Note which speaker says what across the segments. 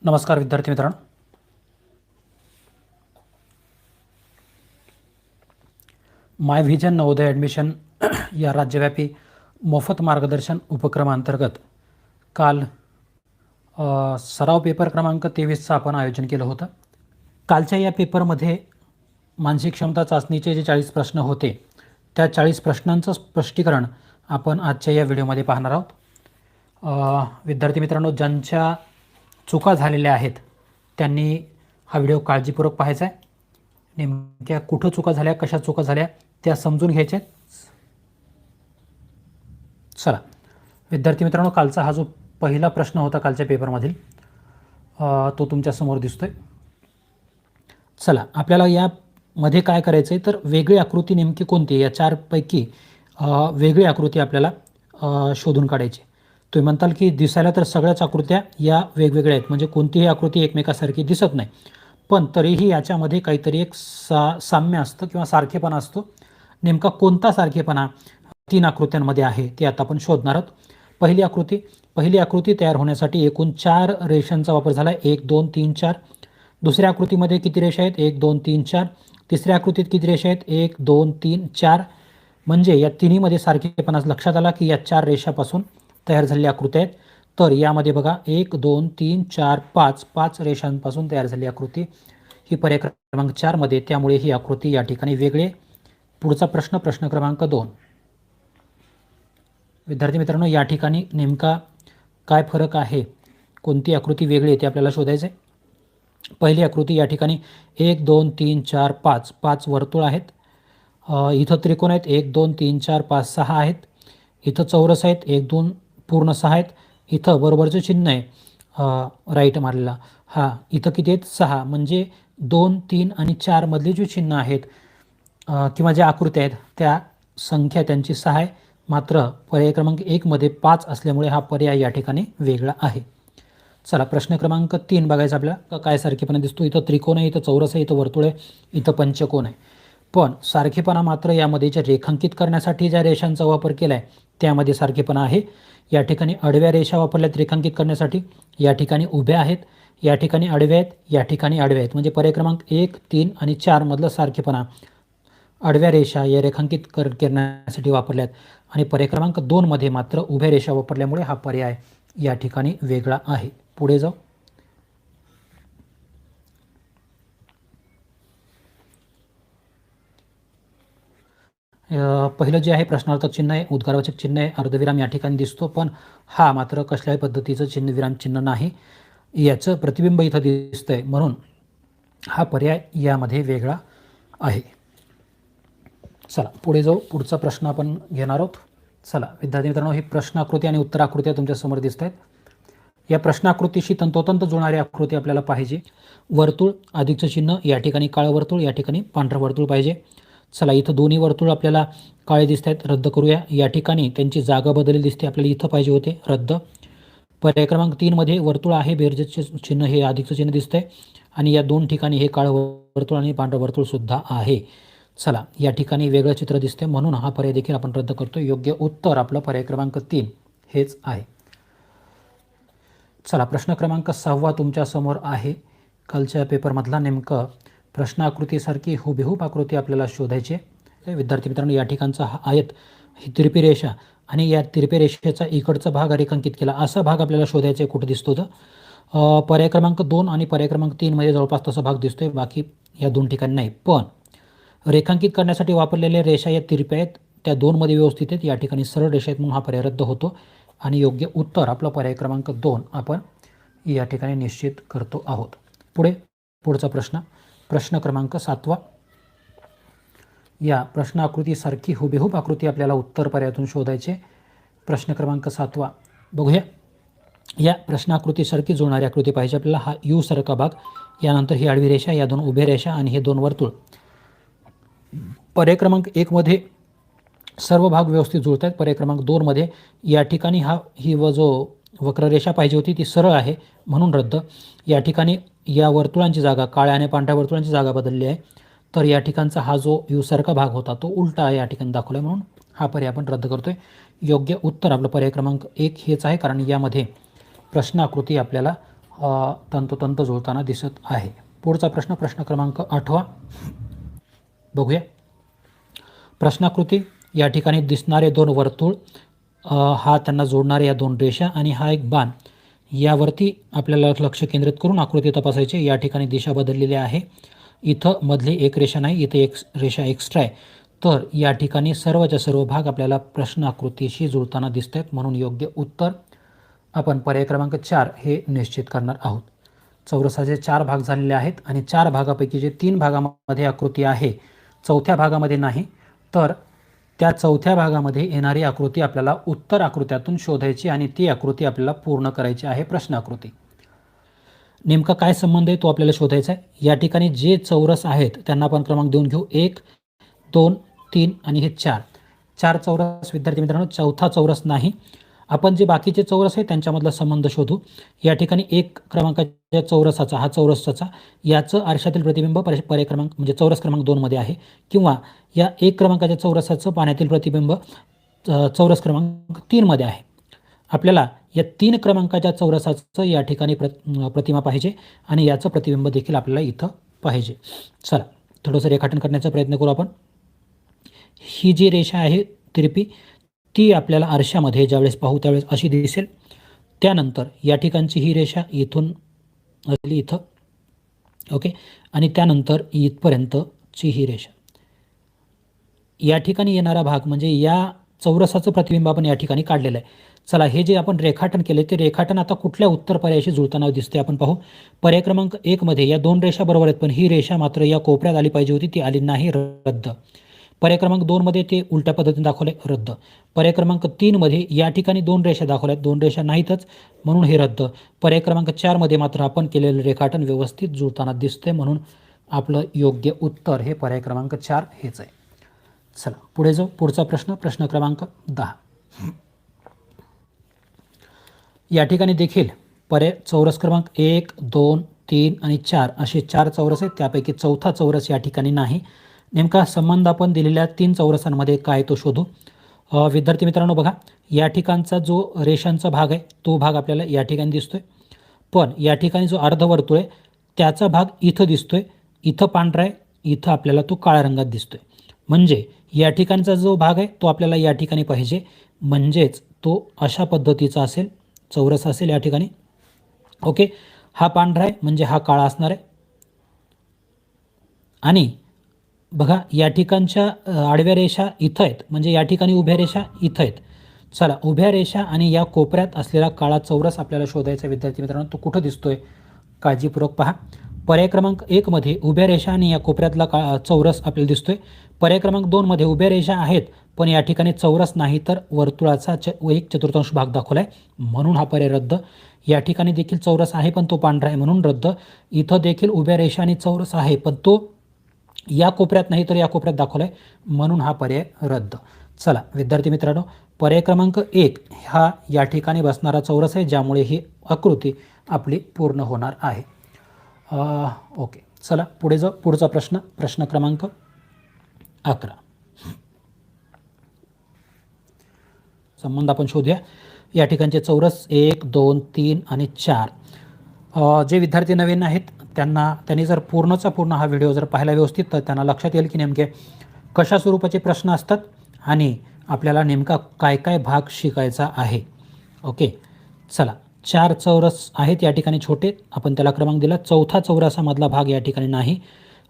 Speaker 1: नमस्कार विद्यार्थी मित्रांनो, माय व्हिजन नवोदय ॲडमिशन या राज्यव्यापी मोफत मार्गदर्शन उपक्रमांतर्गत काल सराव पेपर क्रमांक 23चं आपण आयोजन केलं होतं. कालच्या या पेपरमध्ये मानसिक क्षमता चाचणीचे जे 40 प्रश्न होते त्या 40 प्रश्नांचं स्पष्टीकरण आपण आजच्या या व्हिडिओमध्ये पाहणार आहोत. विद्यार्थी मित्रांनो, ज्यांच्या चुका झालेल्या आहेत त्यांनी हा व्हिडिओ काळजीपूर्वक पाहायचा आहे. नेमक्या कुठं चुका झाल्या, कशा चुका झाल्या त्या समजून घ्यायच्या. चला विद्यार्थी मित्रांनो, कालचा हा जो पहिला प्रश्न होता कालच्या पेपरमधील तो तुमच्यासमोर दिसतोय. चला, आपल्याला यामध्ये काय करायचं आहे तर वेगळी आकृती नेमकी कोणती, या चारपैकी वेगळी आकृती आपल्याला शोधून काढायची. तुम्ही म्हणताल की दिसायला तर सगळ्याच आकृत्या या वेगवेगळ्या आहेत, म्हणजे कोणतीही आकृती एकमेकासारखी दिसत नाही, पण तरीही याच्यामध्ये काहीतरी एक साम्य असतं किंवा सारखेपणा असतो. नेमका कोणता सारखेपणा 3 आकृत्यांमध्ये आहे ते आता आपण शोधणार आहोत. पहिली आकृती तयार होण्यासाठी एकूण 4 रेषांचा वापर झाला, 1 2 3 4. दुसऱ्या आकृतीमध्ये किती रेषा आहेत, 1 2 3 4. तिसऱ्या आकृतीत किती रेषा आहेत, 1 2 3 4. म्हणजे या तिन्हीमध्ये सारखेपणा लक्षात आला की या 4 रेषापासून तयार झालेल्या आकृत्या आहेत. तर यामध्ये बघा 1 2 3 4 5 रेषांपासून तयार झालेली आकृती ही पर्याय क्रमांक 4 मध्ये, त्यामुळे ही आकृती या ठिकाणी वेगळी. पुढचा प्रश्न क्रमांक 2. विद्यार्थी मित्रांनो, या ठिकाणी नेमका काय फरक आहे, कोणती आकृती वेगळी आहे ते आपल्याला शोधायचं आहे. पहिली आकृती या ठिकाणी 1 2 3 4 5 वर्तुळ आहेत. इथं त्रिकोण आहेत, 1 2 3 4 5 6 आहेत. इथं चौरस आहेत, 1 2 पूर्ण 6 आहेत. इथं बरोबरचं चिन्ह आहे राईट मारलेला, इथं किती आहेत 6. म्हणजे 2 3 आणि 4 मधले जे चिन्ह आहेत किंवा ज्या आकृत्या आहेत त्या संख्या त्यांची 6 आहे. मात्र पर्याय क्रमांक 1 मध्ये 5 असल्यामुळे हा पर्याय या ठिकाणी वेगळा आहे. चला, प्रश्न क्रमांक 3 बघायचा आपल्याला. काय सारखेपणा दिसतो, इथं त्रिकोण आहे, इथं चौरस आहे, इथं वर्तुळ आहे, इथं पंचकोन आहे. पण सारखेपणा मात्र यामध्ये जे रेखांकित करण्यासाठी ज्या रेषांचा वापर केला आहे त्यामध्ये सारखेपणा आहे. या ठिकाणी आडव्या रेषा वापरल्यात रेखांकित करण्यासाठी, या ठिकाणी उभ्या आहेत, या ठिकाणी आडव्या आहेत, या ठिकाणी आडव्या आहेत. म्हणजे पर्याय क्रमांक 1 3 आणि 4 मधलं सारखेपणा आडव्या रेषा या रेखांकित करण्यासाठी वापरल्यात आणि पर्याय क्रमांक 2 मध्ये मात्र उभ्या रेषा वापरल्यामुळे हा पर्याय या ठिकाणी वेगळा आहे. पुढे जाऊ. पहिलं जे आहे प्रश्नार्थक चिन्ह आहे, उद्गारवाचक चिन्ह आहे, अर्धविराम या ठिकाणी दिसतो, पण हा मात्र कसल्याही पद्धतीचं चिन्ह विराम चिन्ह नाही. याचं प्रतिबिंब इथं दिसतंय, म्हणून हा पर्याय यामध्ये वेगळा आहे. चला पुढे जाऊ. पुढचा प्रश्न आपण घेणार आहोत. चला विद्यार्थी मित्रांनो, ही प्रश्न आकृती आणि उत्तर आकृत्या तुमच्यासमोर दिसत आहेत. या प्रश्न आकृतीशी तंतोतंत जुळणारी आकृती आपल्याला पाहिजे. वर्तुळ अधिकचं चिन्ह, या ठिकाणी काळं वर्तुळ, या ठिकाणी पांढरं वर्तुळ पाहिजे. चला, इथं दोन्ही वर्तुळ आपल्याला काळे दिसत आहेत, रद्द करूया. या ठिकाणी त्यांची जागा बदलली दिसते, आपल्याला इथं पाहिजे होते, रद्द. पर्याय क्रमांक 3 मध्ये वर्तुळ आहे, बेरजेचे चिन्ह हे अधिकचं चिन्ह दिसतंय आणि या 2 ठिकाणी हे काळं वर्तुळ आणि पांढरं वर्तुळ सुद्धा आहे. चला, या ठिकाणी वेगळं चित्र दिसते, म्हणून हा पर्याय देखील आपण रद्द करतो. योग्य उत्तर आपलं पर्याय क्रमांक 3 हेच आहे. चला, प्रश्न क्रमांक 6 तुमच्यासमोर आहे कालच्या पेपरमधला. नेमकं प्रश्न आकृतीसारखी हुबेहूब आकृती आपल्याला शोधायची आहे. विद्यार्थी मित्रांनो, या ठिकाणचा हा आयत, ही तिरपी रेषा आणि या तिरपी रेषेचा इकडचा भाग रेखांकित केला, असा भाग आपल्याला शोधायचा आहे. कुठं दिसतो तर पर्याय क्रमांक 2 आणि पर्याय क्रमांक 3 मध्ये जवळपास तसा भाग दिसतोय, बाकी या 2 ठिकाणी नाही. पण रेखांकित करण्यासाठी वापरलेल्या रेषा या तिरप्या आहेत, त्या 2 मध्ये व्यवस्थित आहेत, या ठिकाणी सरळ रेषा आहेत, म्हणून हा पर्याय रद्द होतो आणि योग्य उत्तर आपलं पर्याय क्रमांक 2 आपण या ठिकाणी निश्चित करतो आहोत. पुढचा प्रश्न क्रमांक 7. या प्रश्न आकृतीसारखी हुबेहूब आकृती आपल्याला उत्तर पर्यायातून शोधायचे. प्रश्न क्रमांक 7 बघूया. या प्रश्न आकृतीसारखी जुळणारी आकृती पाहिजे आपल्याला. हा यू सारखा भाग, यानंतर ही आडवी रेषा, या 2 उभ्या रेषा आणि हे 2 वर्तुळ. पर्याय क्रमांक 1 मध्ये सर्व भाग व्यवस्थित जुळत आहेत. पर्याय क्रमांक 2 मध्ये या ठिकाणी ही जो वक्ररेषा पाहिजे होती ती सरळ आहे, म्हणून रद्द. या ठिकाणी या वर्तुळांची जागा, काळ्या आणि पांढऱ्या वर्तुळांची जागा बदलली आहे, तर या ठिकाणचा हा जो यू सारखा भाग होता तो उलटा आहे, या ठिकाणी दाखवला आहे, म्हणून हा पर्याय आपण रद्द करतोय. योग्य उत्तर आपलं पर्याय क्रमांक 1 हेच आहे, कारण यामध्ये प्रश्न आकृती आपल्याला तंतोतंत जुळताना दिसत आहे. पुढचा प्रश्न, प्रश्न क्रमांक 8 बघूया. प्रश्नाकृती, या ठिकाणी दिसणारे दोन वर्तुळ, हा त्यांना जोडणारे या दोन रेषा आणि हा एक बाण, यावरती आपल्याला लक्ष केंद्रित करून आकृती तपासायची. या ठिकाणी दिशा बदललेली आहे. इथं मधली एक रेषा नाही, इथं एक रेषा एक्स्ट्रा आहे. तर या ठिकाणी सर्वच्या सर्व भाग आपल्याला प्रश्न आकृतीशी जुळताना दिसत आहेत, म्हणून योग्य उत्तर आपण पर्याय क्रमांक 4 हे निश्चित करणार आहोत. चौरसाचे 4 भाग झालेले आहेत आणि 4 भागापैकी जे 3 भागामध्ये आकृती आहे, चौथ्या भागामध्ये नाही, तर त्या चौथ्या भागामध्ये येणारी आकृती आपल्याला उत्तर आकृत्यातून शोधायची आणि ती आकृती आपल्याला पूर्ण करायची आहे, प्रश्न आकृती. नेमका काय संबंध आहे तो आपल्याला शोधायचा आहे. या ठिकाणी जे चौरस आहेत त्यांना आपण क्रमांक देऊन घेऊ. 1, 2, 3 आणि हे 4 चौरस. विद्यार्थी मित्रांनो, चौथा चौरस नाही. आपण जे बाकीचे चौरस आहेत त्यांच्यामधला संबंध शोधू. या ठिकाणी 1 क्रमांकाच्या चौरसाचा, हा चौरसाचा, याचं आरशातील प्रतिबिंब पर्याय क्रमांक म्हणजे चौरस क्रमांक 2 मध्ये आहे, किंवा या 1 क्रमांकाच्या चौरसाचं पाण्यातील प्रतिबिंब चौरस क्रमांक 3 मध्ये आहे. आपल्याला या 3 क्रमांकाच्या चौरसाचं या ठिकाणी प्रतिमा पाहिजे आणि याचं प्रतिबिंब देखील आपल्याला इथं पाहिजे. चला थोडंसं रेखाटन करण्याचा प्रयत्न करू आपण. ही जी रेषा आहे तिरपी, ती आपल्याला आरशामध्ये ज्यावेळेस पाहू त्यावेळेस अशी दिसेल. त्यानंतर या ठिकाणची ही रेषा इथून आली इथं, ओके, आणि त्यानंतर इथपर्यंतची ही रेषा. या ठिकाणी येणारा भाग म्हणजे या चौरसाचं प्रतिबिंब आपण या ठिकाणी काढलेलं आहे. चला, हे जे आपण रेखाटन केले ते रेखाटन आता कुठल्या उत्तर पर्यायाशी जुळताना दिसते आपण पाहू. पर्याय क्रमांक 1 मध्ये या 2 रेषा बरोबर आहेत, पण ही रेषा मात्र या कोपऱ्यात आली पाहिजे होती, ती आली नाही, रद्द. पर्याय क्रमांक 2 मध्ये ते उलट्या पद्धतीने दाखवले, रद्द. पर्याय क्रमांक 3 मध्ये या ठिकाणी 2 रेषा दाखवल्यात, 2 रेषा नाहीतच, म्हणून हे रद्द. पर्याय क्रमांक 4 मध्ये मात्र आपण केलेलं रेखाटन व्यवस्थित जुळताना दिसते, म्हणून आपलं योग्य उत्तर हे पर्याय क्रमांक 4 हेच आहे. चला पुढे जाऊ. पुढचा प्रश्न, प्रश्न क्रमांक 10. या ठिकाणी देखील पर्याय चौरस क्रमांक 1, 2, 3 आणि 4 असे 4 चौरस आहेत. त्यापैकी चौथा चौरस या ठिकाणी नाही. नेमका संबंध आपण दिलेल्या 3 चौरसांमध्ये काय तो शोधू. विद्यार्थी मित्रांनो बघा, या ठिकाणचा जो रेषांचा भाग आहे तो भाग आपल्याला या ठिकाणी दिसतोय, पण या ठिकाणी जो अर्धवर्तुळ आहे त्याचा भाग इथं दिसतोय, इथं पांढरा आहे, इथं आपल्याला तो काळ्या रंगात दिसतोय. म्हणजे या ठिकाणचा जो भाग आहे तो आपल्याला या ठिकाणी पाहिजे, म्हणजेच तो अशा पद्धतीचा असेल, चौरस असेल या ठिकाणी, ओके. हा पांढरा आहे म्हणजे हा काळा असणार आहे. आणि बघा या ठिकाणच्या आडव्या रेषा इथं आहेत, म्हणजे या ठिकाणी उभ्या रेषा इथं आहेत. चला, उभ्या रेषा आणि या कोपऱ्यात असलेला काळा चौरस आपल्याला शोधायचा. विद्यार्थी मित्रांनो, तो कुठं दिसतोय काळजीपूर्वक पहा. पर्याय क्रमांक 1 मध्ये उभ्या रेषा आणि या कोपऱ्यातला चौरस आपल्याला दिसतोय. पर्याय क्रमांक 2 मध्ये उभ्या रेषा आहेत पण या ठिकाणी चौरस नाही, तर वर्तुळाचा 1/4 भाग दाखवला आहे, म्हणून हा पर्याय रद्द. या ठिकाणी देखील चौरस आहे पण तो पांढरा आहे, म्हणून रद्द. इथं देखील उभ्या रेषा आणि चौरस आहे पण तो या कोपऱ्यात नाही तर या कोपऱ्यात दाखवला आहे, म्हणून हा पर्याय रद्द. चला विद्यार्थी मित्रांनो, पर्याय क्रमांक 1 हा या ठिकाणी बसणारा चौरस आहे, ज्यामुळे ही आकृती आपली पूर्ण होणार आहे. ओके, चला पुढे जाऊ. पुढचा प्रश्न, प्रश्न क्रमांक 11. संबंध आपण शोधूया. या ठिकाणचे चौरस 1, 2, 3 आणि 4. जे विद्यार्थी नवीन आहेत त्यांनी जर पूर्णचा पूर्ण हा व्हिडिओ जर पाहिला व्यवस्थित, तर त्यांना लक्षात येईल की नेमके कशा स्वरूपाचे प्रश्न असतात आणि आपल्याला नेमका काय काय भाग शिकायचा आहे. ओके, चला. 4 चौरस आहेत या ठिकाणी छोटे, आपण त्याला क्रमांक दिला. चौथा चौरसामधला भाग या ठिकाणी नाही.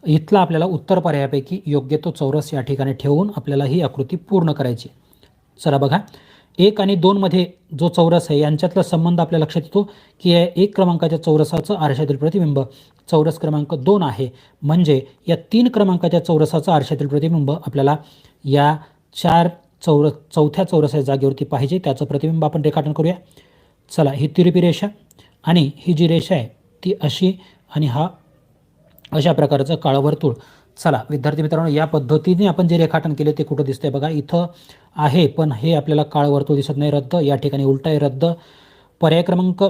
Speaker 1: इथला आपल्याला उत्तर पर्यायापैकी योग्य तो चौरस या ठिकाणी ठेवून आपल्याला ही आकृती पूर्ण करायची. चला बघा, 1 आणि 2 मध्ये जो चौरस आहे यांच्यातला संबंध आपल्या लक्षात येतो की 1 क्रमांकाच्या चौरसाचं आरशातील प्रतिबिंब चौरस क्रमांक 2 आहे, म्हणजे या 3 क्रमांकाच्या चौरसाचं आरशातील प्रतिबिंब आपल्याला या चौथ्या चौरसाच्या जागेवरती पाहिजे. त्याचं प्रतिबिंब आपण रेखाटन करूया. चला, ही तिरपी रेषा आणि ही जी रेषा आहे ती अशी आणि हा अशा प्रकारचं काळं वर्तुळ. चला विद्यार्थी मित्रांनो, या पद्धतीने आपण जे रेखाटन केले ते कुठं दिसतंय बघा, इथं आहे पण हे आपल्याला काळं वर्तुळ दिसत नाही, रद्द. या ठिकाणी उलटा आहे, रद्द. पर्याय क्रमांक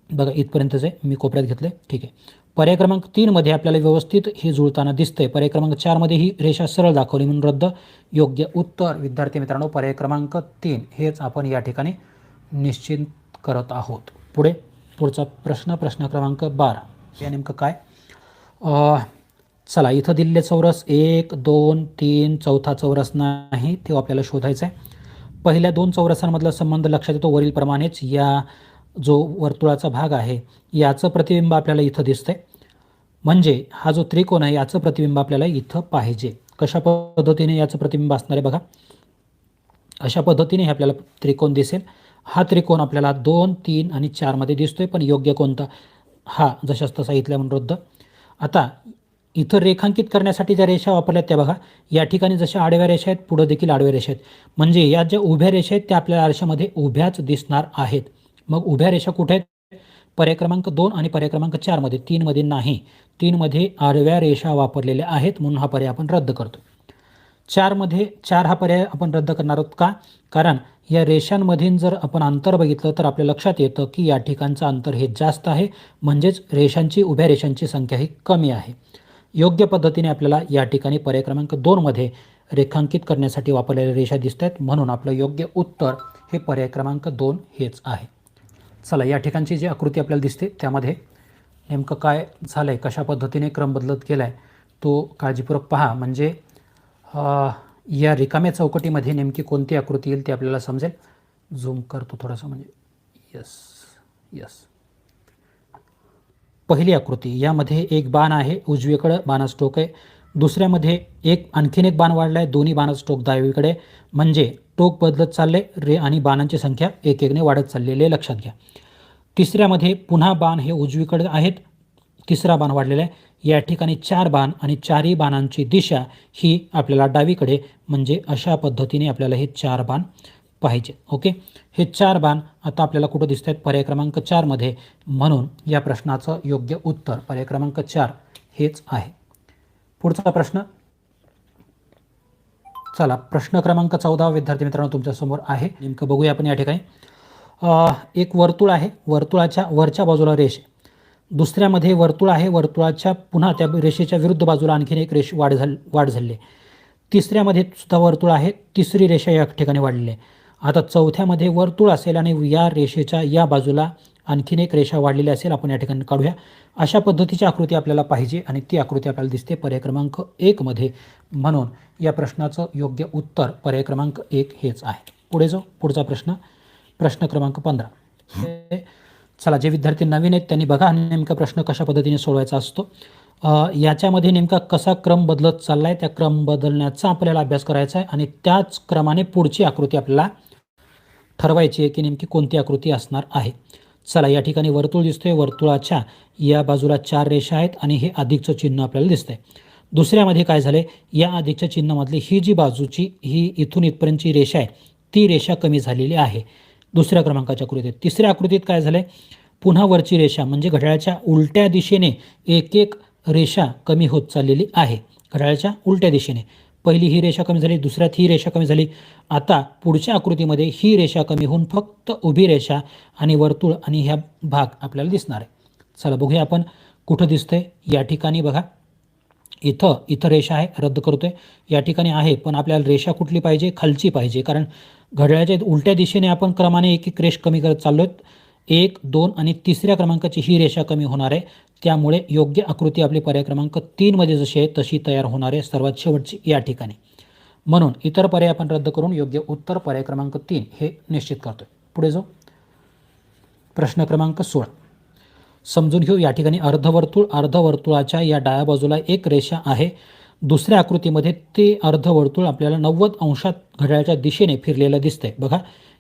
Speaker 1: बघा इथपर्यंतच आहे, मी कोपऱ्यात घेतले, ठीक आहे. पर्याय क्रमांक 3 मध्ये आपल्याला व्यवस्थित हे जुळताना दिसतंय. पर्याय क्रमांक 4 मध्ये ही रेषा सरळ दाखवली म्हणून रद्द. योग्य उत्तर विद्यार्थी मित्रांनो पर्याय क्रमांक 3 हेच आपण या ठिकाणी निश्चित करत आहोत. पुढे पुढचा प्रश्न क्रमांक 12. हे नेमकं काय? चला, इथं दिलेले चौरस 1, 2, 3, चौथा चौरस नाही, ते आपल्याला शोधायचं आहे. पहिल्या 2 चौरसांमधला संबंध लक्षात येतो वरीलप्रमाणेच. या जो वर्तुळाचा भाग आहे याचं प्रतिबिंब आपल्याला इथं दिसतंय, म्हणजे हा जो त्रिकोण आहे याचं प्रतिबिंब आपल्याला इथं पाहिजे. कशा पद्धतीने याचं प्रतिबिंब असणार आहे बघा, अशा पद्धतीने हे आपल्याला त्रिकोण दिसेल. हा त्रिकोण आपल्याला 2, 3 आणि 4 मध्ये दिसतोय, पण योग्य कोणता? हा जशाच तसा इथल्या म्हणून रद्द. आता इथं रेखांकित करण्यासाठी ज्या रेषा वापरल्यात त्या बघा, या ठिकाणी जशा आडव्या रेषा आहेत पुढं देखील आडव्या रेषा आहेत, म्हणजे या ज्या उभ्या रेषा आहेत त्या आपल्याला आरशामध्ये उभ्याच दिसणार आहेत. मग उभ्या रेषा कुठे आहेत? पर्याय क्रमांक 2 आणि पर्याय क्रमांक 4 मध्ये. 3 मध्ये नाही, 3 मध्ये आडव्या रेषा वापरलेल्या आहेत, म्हणून हा पर्याय आपण रद्द करतो. 4 मध्ये 4 हा पर्याय आपण रद्द करणार आहोत. का? कारण या रेषांमधील जर आपण अंतर बघितलं तर आपल्या लक्षात येतं की या ठिकाणचं अंतर हे जास्त आहे, म्हणजेच रेषांची, उभ्या रेषांची संख्या ही कमी आहे. योग्य पद्धतीने आपल्याला या ठिकाणी पर्याय क्रमांक 2 मध्ये रेखांकित करण्यासाठी वापरलेल्या रेषा दिसत आहेत, म्हणून आपलं योग्य उत्तर हे पर्याय क्रमांक 2 हेच आहे. चला, या ठिकाणची जी आकृती आपल्याला दिसते त्यामध्ये नेमकं काय झालं आहे, कशा पद्धतीने क्रम बदलत गेला आहे तो काळजीपूर्वक पहा, म्हणजे या रिकाम्या चौकटीमध्ये नेमकी कोणती आकृती येईल ते आपल्याला समजेल. झूम करतो थोडंसं, म्हणजे यस. पहिली आकृती, यामध्ये एक बाण आहे, उजवीकडे बाणाचं टोक आहे. दुसऱ्यामध्ये आणखीन एक बाण वाढला आहे, दोन्ही बाणाचं टोक डावीकडे, म्हणजे टोक बदलत चालले रे आणि बाणांची संख्या एक एकने वाढत चाललेली आहे, लक्षात घ्या. तिसऱ्यामध्ये पुन्हा बाण हे उजवीकडे आहेत, तिसरा बाण वाढलेला आहे. या ठिकाणी 4 बाण आणि 4ही बाणांची दिशा ही आपल्याला डावीकडे, म्हणजे अशा पद्धतीने आपल्याला हे 4 बाण पाहिजे. ओके, हे 4 बाण आता आपल्याला कुठं दिसत आहेत? पर्याय क्रमांक 4 मध्ये, म्हणून या प्रश्नाचं योग्य उत्तर पर्याय क्रमांक 4 हेच आहे. पुढचा प्रश्न, चला, प्रश्न क्रमांक 14 विद्यार्थी मित्रांनो तुमच्यासमोर आहे. नेमकं बघूया आपण. या ठिकाणी एक वर्तुळ आहे, वर्तुळाच्या वरच्या बाजूला रेष, दुसऱ्यामध्ये वर्तुळ आहे, वर्तुळाच्या पुन्हा त्या रेषेच्या विरुद्ध बाजूला आणखीन एक रेष वाढ झाली आहे. तिसऱ्यामध्ये सुद्धा वर्तुळ आहे, तिसरी रेषा या ठिकाणी वाढलेली आहे. आता चौथ्यामध्ये वर्तुळ असेल आणि या रेषेच्या या बाजूला आणखीन एक रेषा वाढलेली असेल, आपण या ठिकाणी काढूया. अशा पद्धतीची आकृती आपल्याला पाहिजे आणि ती आकृती आपल्याला दिसते पर्याय क्रमांक 1 मध्ये, म्हणून या प्रश्नाचं योग्य उत्तर पर्याय क्रमांक 1 हेच आहे. पुढे जाऊ. पुढचा प्रश्न क्रमांक 15. चला, जे विद्यार्थी नवीन आहेत त्यांनी बघा नेमका प्रश्न कशा पद्धतीने सोडवायचा असतो. याच्यामध्ये नेमका कसा क्रम बदलत चालला आहे, त्या क्रम बदलण्याचा आपल्याला अभ्यास करायचा आहे आणि त्याच क्रमाने पुढची आकृती आपल्याला ठरवायची आहे की नेमकी कोणती आकृती असणार आहे. चला, या ठिकाणी वर्तुळ दिसतोय, वर्तुळाच्या या बाजूला 4 रेषा आहेत आणि हे अधिकचं चिन्ह आपल्याला दिसतंय. दुसऱ्यामध्ये काय झालंय, या अधिकच्या चिन्हामधली ही जी बाजूची ही इथून इथपर्यंतची रेषा आहे ती रेषा कमी झालेली आहे दुसऱ्या क्रमांकाच्या आकृतीत. तिसऱ्या आकृतीत काय झालंय, पुन्हा वरची रेषा म्हणजे घड्याळाच्या उलट्या दिशेने एक एक रेषा कमी होत चाललेली आहे. घड्याळाच्या उलट्या दिशेने पहिली ही रेषा कमी झाली, दुसऱ्यात ही रेषा कमी झाली. आता पुढच्या आकृतीमध्ये ही रेषा कमी होऊन फक्त उभी रेषा आणि वर्तुळ आणि ह्या भाग आपल्याला दिसणार आहे. चला बघूया आपण कुठं दिसतंय. या ठिकाणी बघा, इथं रेषा आहे, रद्द करतोय. या ठिकाणी आहे, पण आपल्याला रेषा कुठली पाहिजे? खालची पाहिजे, कारण घड्याळाच्या उलट्या दिशेने आपण क्रमाने एक एक रेष कमी करत चाललो आहेत. 1, 2 आणि तिसऱ्या क्रमांकाची ही रेषा कमी होणार आहे, त्यामुळे योग्य आकृती आपली पर्याय क्रमांक 3 मध्ये जशी आहे तशी तयार होणार आहे, सर्वात शेवटची या ठिकाणी. म्हणून इतर पर्याय आपण रद्द करून योग्य उत्तर पर्याय क्रमांक 3 हे निश्चित करतोय. पुढे जाऊ. प्रश्न क्रमांक 16 समजून घेऊ. या ठिकाणी अर्धवर्तुळाच्या या डाव्या बाजूला एक रेषा आहे. दुसऱ्या आकृतीमध्ये ते अर्धवर्तुळ आपल्याला 90 अंशात घड्याळाच्या दिशेने फिरलेलं दिसतंय. बघा,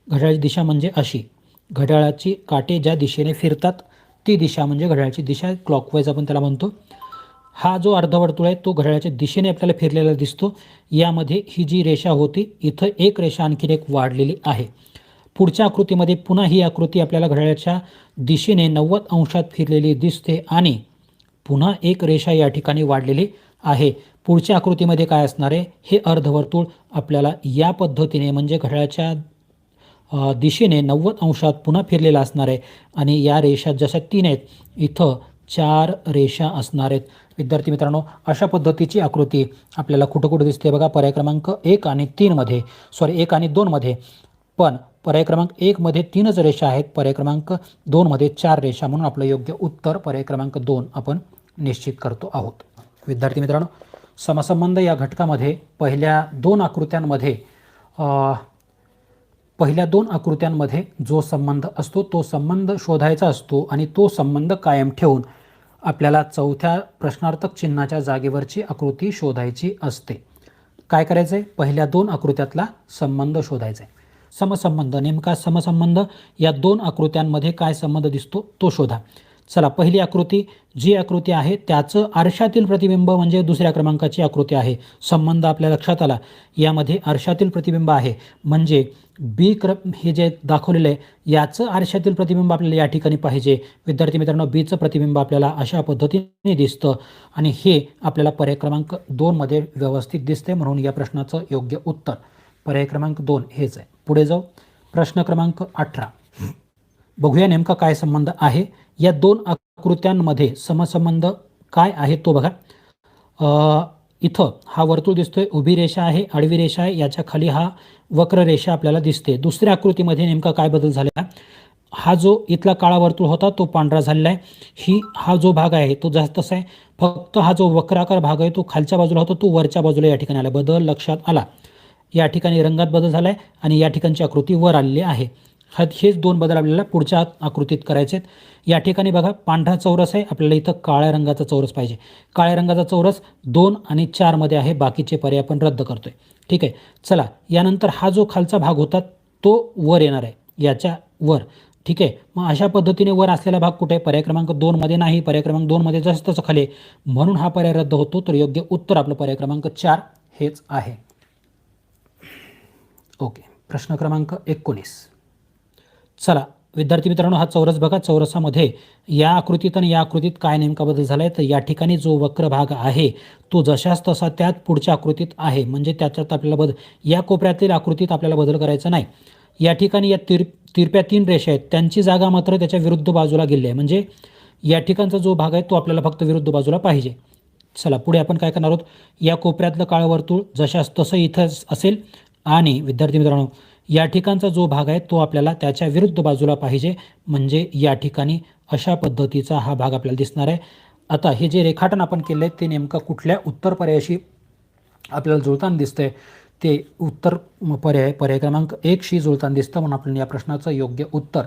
Speaker 1: घड्याळाची दिशा म्हणजे अशी, घड्याळाची काटे ज्या दिशेने फिरतात ती दिशा म्हणजे घड्याळाची दिशा, क्लॉकवाईज आपण त्याला म्हणतो. हा जो अर्धवर्तुळ आहे तो घड्याळाच्या दिशेने आपल्याला फिरलेला दिसतो. यामध्ये ही जी रेषा होती इथं एक रेषा आणखीन एक वाढलेली आहे. पुढच्या आकृतीमध्ये पुन्हा ही आकृती आपल्याला घड्याळाच्या दिशेने 90 अंशात फिरलेली दिसते आणि पुन्हा एक रेषा या ठिकाणी वाढलेली आहे. पुढच्या आकृतीमध्ये काय असणार आहे, हे अर्धवर्तुळ आपल्याला या पद्धतीने म्हणजे घड्याळाच्या दिशेने 90 अंशात पुन्हा फिरलेला असणार आहे आणि या रेषा जशा 3 आहेत इथं 4 रेषा असणार आहेत. विद्यार्थी मित्रांनो, अशा पद्धतीची आकृती आपल्याला कुठं दिसते बघा, पर्याय क्रमांक 1 आणि 3 मध्ये, 1 आणि 2 मध्ये. पण पर्याय क्रमांक 1 मध्ये 3च रेषा आहेत, पर्याय क्रमांक 2 मध्ये 4 रेषा, म्हणून आपलं योग्य उत्तर पर्याय क्रमांक 2 आपण निश्चित करतो आहोत. विद्यार्थी मित्रांनो, समसंबंध या घटकामध्ये पहिल्या दोन आकृत्यांमध्ये जो संबंध असतो तो संबंध शोधायचा असतो आणि तो संबंध कायम ठेवून आपल्याला चौथ्या प्रश्नार्थक चिन्हाच्या जागेवरची आकृती शोधायची असते. काय करायचंय? पहिल्या दोन आकृत्यातला संबंध शोधायचा आहे. समसंबंध, नेमका समसंबंध या दोन आकृत्यांमध्ये काय संबंध दिसतो तो शोधा. चला, पहिली आकृती, जी आकृती आहे त्याचं आरशातील प्रतिबिंब म्हणजे दुसऱ्या क्रमांकाची आकृती आहे. संबंध आपल्या लक्षात आला. यामध्ये आरशातील प्रतिबिंब आहे म्हणजे हे जे दाखवलेलं आहे याचं आरशातील प्रतिबिंब आपल्याला या ठिकाणी पाहिजे. विद्यार्थी मित्रांनो, बीचं प्रतिबिंब आपल्याला अशा पद्धतीने दिसतं आणि हे आपल्याला पर्याय क्रमांक 2 मध्ये व्यवस्थित दिसते, म्हणून या प्रश्नाचं योग्य उत्तर पर्याय क्रमांक 2 हेच आहे. पुढे जाऊ. प्रश्न क्रमांक 18. बघूया नेमका काय संबंध आहे. या दोन आकृत्यांमध्ये समसंबंध काय आहे तो बघा. इथं हा वर्तुळ दिसतोय, उभी रेषा आहे, आडवी रेषा आहे, याच्या खाली हा वक्र रेषा आपल्याला दिसते. दुसऱ्या आकृतीमध्ये नेमका काय बदल झाला? हा जो इथला काळा वर्तुळ होता तो पांढरा झालेला आहे. हा जो भाग आहे तो जास्त तसा आहे, फक्त हा जो वक्राकार भाग आहे तो खालच्या बाजूला होता तो वरच्या बाजूला या ठिकाणी आला. बदल लक्षात आला. या ठिकाणी रंगात बदल झाला आहे आणि या ठिकाणची आकृती वर आलेली आहे. हेच दोन बदल आपल्याला पुढच्या आकृतीत करायचे आहेत. या ठिकाणी बघा पांढरा चौरस आहे, आपल्याला इथं काळ्या रंगाचा चौरस पाहिजे. काळ्या रंगाचा चौरस 2 आणि 4 मध्ये आहे, बाकीचे पर्याय आपण रद्द करतोय. ठीक आहे. चला, यानंतर हा जो खालचा भाग होता तो वर येणार आहे, याच्या वर. ठीक आहे. मग अशा पद्धतीने वर असलेला भाग कुठे आहे? पर्याय क्रमांक 2 मध्ये नाही, पर्याय क्रमांक 2 मध्ये जास्तच खाली आहे, म्हणून हा पर्याय रद्द होतो. तर योग्य उत्तर आपलं पर्याय क्रमांक 4 हेच आहे. ओके. प्रश्न क्रमांक 19. चला विद्यार्थी मित्रांनो, हा चौरस बघा. चौरसामध्ये या आकृतीत आणि या आकृतीत काय नेमका बदल झाला आहे? तर या ठिकाणी जो वक्र भाग आहे तो जशास तसा त्यात पुढच्या आकृतीत आहे, म्हणजे त्याच्यात आपल्याला या कोपऱ्यातील आकृतीत आपल्याला बदल करायचा नाही. या ठिकाणी या तिरप्या 3 रेषा आहेत, त्यांची जागा मात्र त्याच्या विरुद्ध बाजूला गेली आहे, म्हणजे या ठिकाणचा जो भाग आहे तो आपल्याला फक्त विरुद्ध बाजूला पाहिजे. चला, पुढे आपण काय करणार आहोत? या कोपऱ्यातलं काळं वर्तुळ जशास तसं इथं असेल आणि विद्यार्थी मित्रांनो, या ठिकाणचा जो भाग आहे तो आपल्याला त्याच्या विरुद्ध बाजूला पाहिजे, म्हणजे या ठिकाणी अशा पद्धतीचा हा भाग आपल्याला दिसणार आहे. आता हे जे रेखाटन आपण केलं आहे ते नेमकं कुठल्या उत्तर पर्यायाशी आपल्याला जुळताना दिसतंय? ते उत्तर पर्याय क्रमांक 1 शी जुळताना दिसतं, म्हणून आपण या प्रश्नाचं योग्य उत्तर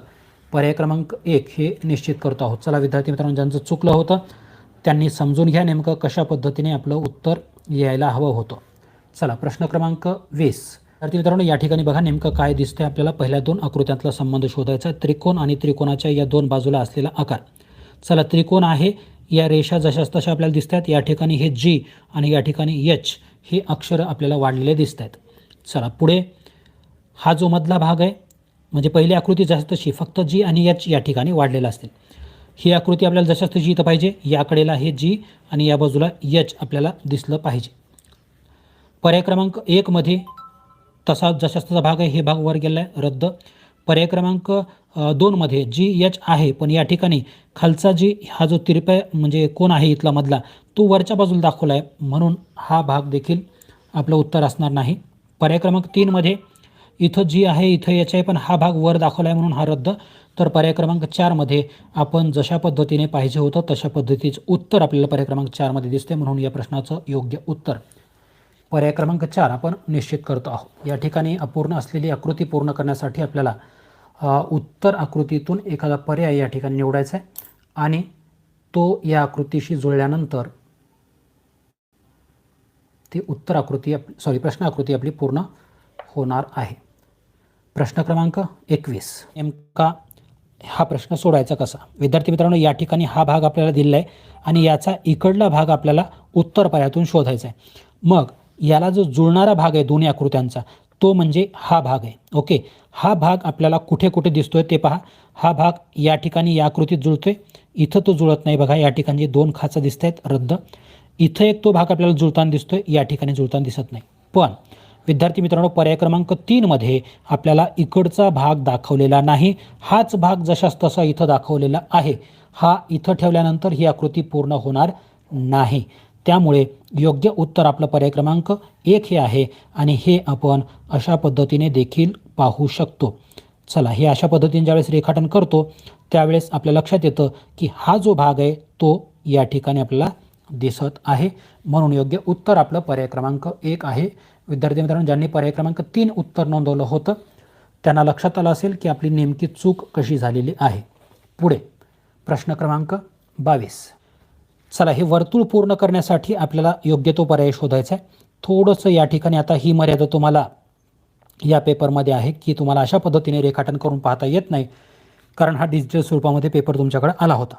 Speaker 1: पर्याय क्रमांक 1 हे निश्चित करतो आहोत. चला विद्यार्थी मित्रांनो, ज्यांचं चुकलं होतं त्यांनी समजून घ्या नेमकं कशा पद्धतीने आपलं उत्तर यायला हवं होतं. चला, प्रश्न क्रमांक 20. विद्यार्थी मित्रांनो, या ठिकाणी बघा नेमकं काय दिसतंय आपल्याला. पहिल्या दोन आकृत्यातला संबंध शोधायचा. त्रिकोण आणि त्रिकोणाच्या या दोन बाजूला असलेला आकार. चला, त्रिकोण आहे, या रेषा जशास तशा आपल्याला दिसत आहेत. या ठिकाणी हे G आणि या ठिकाणी H हे अक्षर आपल्याला वाढलेले दिसत आहेत. चला पुढे, हा जो मधला भाग आहे म्हणजे पहिली आकृती जशास तशी, फक्त G आणि H या ठिकाणी वाढलेला असतील. ही आकृती आपल्याला जशास तशी इथं पाहिजे. या कडेला हे G आणि या बाजूला H आपल्याला दिसलं पाहिजे. पर्याय क्रमांक 1 मध्ये तसा जशास तसा भाग आहे, हे भाग वर गेला आहे, रद्द. पर्याय क्रमांक 2 मध्ये GH आहे, पण या ठिकाणी खालचा G हा जो तिरपा म्हणजे कोण आहे इथला मधला तो वरच्या बाजूला दाखवला आहे, म्हणून हा भाग देखील आपलं उत्तर असणार नाही. पर्याय क्रमांक 3 मध्ये इथं G आहे, इथं H आहे, पण हा भाग वर दाखवला आहे, म्हणून हा रद्द. तर पर्याय क्रमांक 4 मध्ये आपण जशा पद्धतीने पाहिजे होतं तशा पद्धतीचं उत्तर आपल्याला पर्याय क्रमांक 4 मध्ये दिसते, म्हणून या प्रश्नाचं योग्य उत्तर पर्याय क्रमांक 4 आपण निश्चित करतो आहोत. या ठिकाणी अपूर्ण असलेली आकृती पूर्ण करण्यासाठी आपल्याला उत्तर आकृतीतून एखादा पर्याय या ठिकाणी निवडायचा आहे आणि तो या आकृतीशी जुळल्यानंतर ती प्रश्न आकृती आपली पूर्ण होणार आहे. प्रश्न क्रमांक 21. नेमका हा प्रश्न सोडायचा कसा? विद्यार्थी मित्रांनो, या ठिकाणी हा भाग आपल्याला दिलेला आहे आणि याचा इकडला भाग आपल्याला उत्तर पर्यायातून शोधायचा आहे. मग याला जो जुळणारा भाग आहे दोन्ही आकृत्यांचा तो म्हणजे हा भाग आहे. ओके, हा भाग आपल्याला कुठे कुठे दिसतोय ते पहा. हा भाग या ठिकाणी या आकृतीत जुळतोय, इथं तो जुळत नाही बघा. या ठिकाणी 2 खाचा दिसत आहेत, रद्द. इथं एक तो भाग आपल्याला जुळताना दिसतोय, या ठिकाणी जुळताना दिसत नाही. पण विद्यार्थी मित्रांनो, पर्याय क्रमांक 3 मध्ये आपल्याला इकडचा भाग दाखवलेला नाही, हाच भाग जशास तसा इथं दाखवलेला आहे. हा इथं ठेवल्यानंतर ही आकृती पूर्ण होणार नाही. त्यामुळे योग्य उत्तर आपलं पर्याय क्रमांक 1 हे आहे आणि हे आपण अशा पद्धतीने देखील पाहू शकतो. चला, हे अशा पद्धतीने ज्यावेळेस रेखाटन करतो त्यावेळेस आपल्या लक्षात येतं की हा जो भाग आहे तो या ठिकाणी आपल्याला दिसत आहे. म्हणून योग्य उत्तर आपलं पर्याय क्रमांक 1 आहे. विद्यार्थी मित्रांनो, ज्यांनी पर्याय क्रमांक 3 उत्तर नोंदवलं होतं त्यांना लक्षात आलं असेल की आपली नेमकी चूक कशी झालेली आहे. पुढे प्रश्न क्रमांक 22. चला, हे वर्तुळ पूर्ण करण्यासाठी आपल्याला योग्य तो पर्याय शोधायचा आहे. थोडंसं या ठिकाणी आता ही मर्यादा तुम्हाला या पेपरमध्ये आहे की तुम्हाला अशा पद्धतीने रेखाटन करून पाहता येत नाही, कारण हा डिजिटल स्वरूपामध्ये पेपर तुमच्याकडे आला होता.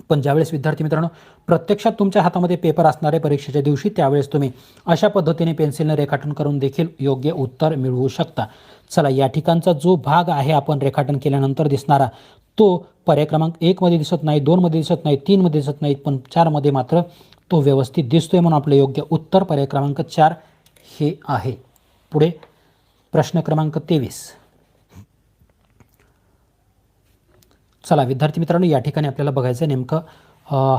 Speaker 1: पण ज्यावेळेस विद्यार्थी मित्रांनो प्रत्यक्षात तुमच्या हातामध्ये पेपर असणार आहे परीक्षेच्या दिवशी, त्यावेळेस तुम्ही अशा पद्धतीने पेन्सिलने रेखाटन करून देखील योग्य उत्तर मिळवू शकता. चला, या ठिकाणचा जो भाग आहे आपण रेखाटन केल्यानंतर दिसणारा तो पर्याय क्रमांक 1 मध्ये दिसत नाही, 2 मध्ये दिसत नाही, 3 मध्ये दिसत नाही, पण 4 मध्ये मात्र तो व्यवस्थित दिसतोय. म्हणून आपलं योग्य उत्तर पर्याय क्रमांक 4 हे आहे. पुढे प्रश्न क्रमांक 23. चला विद्यार्थी मित्रांनो, या ठिकाणी आपल्याला बघायचं नेमकं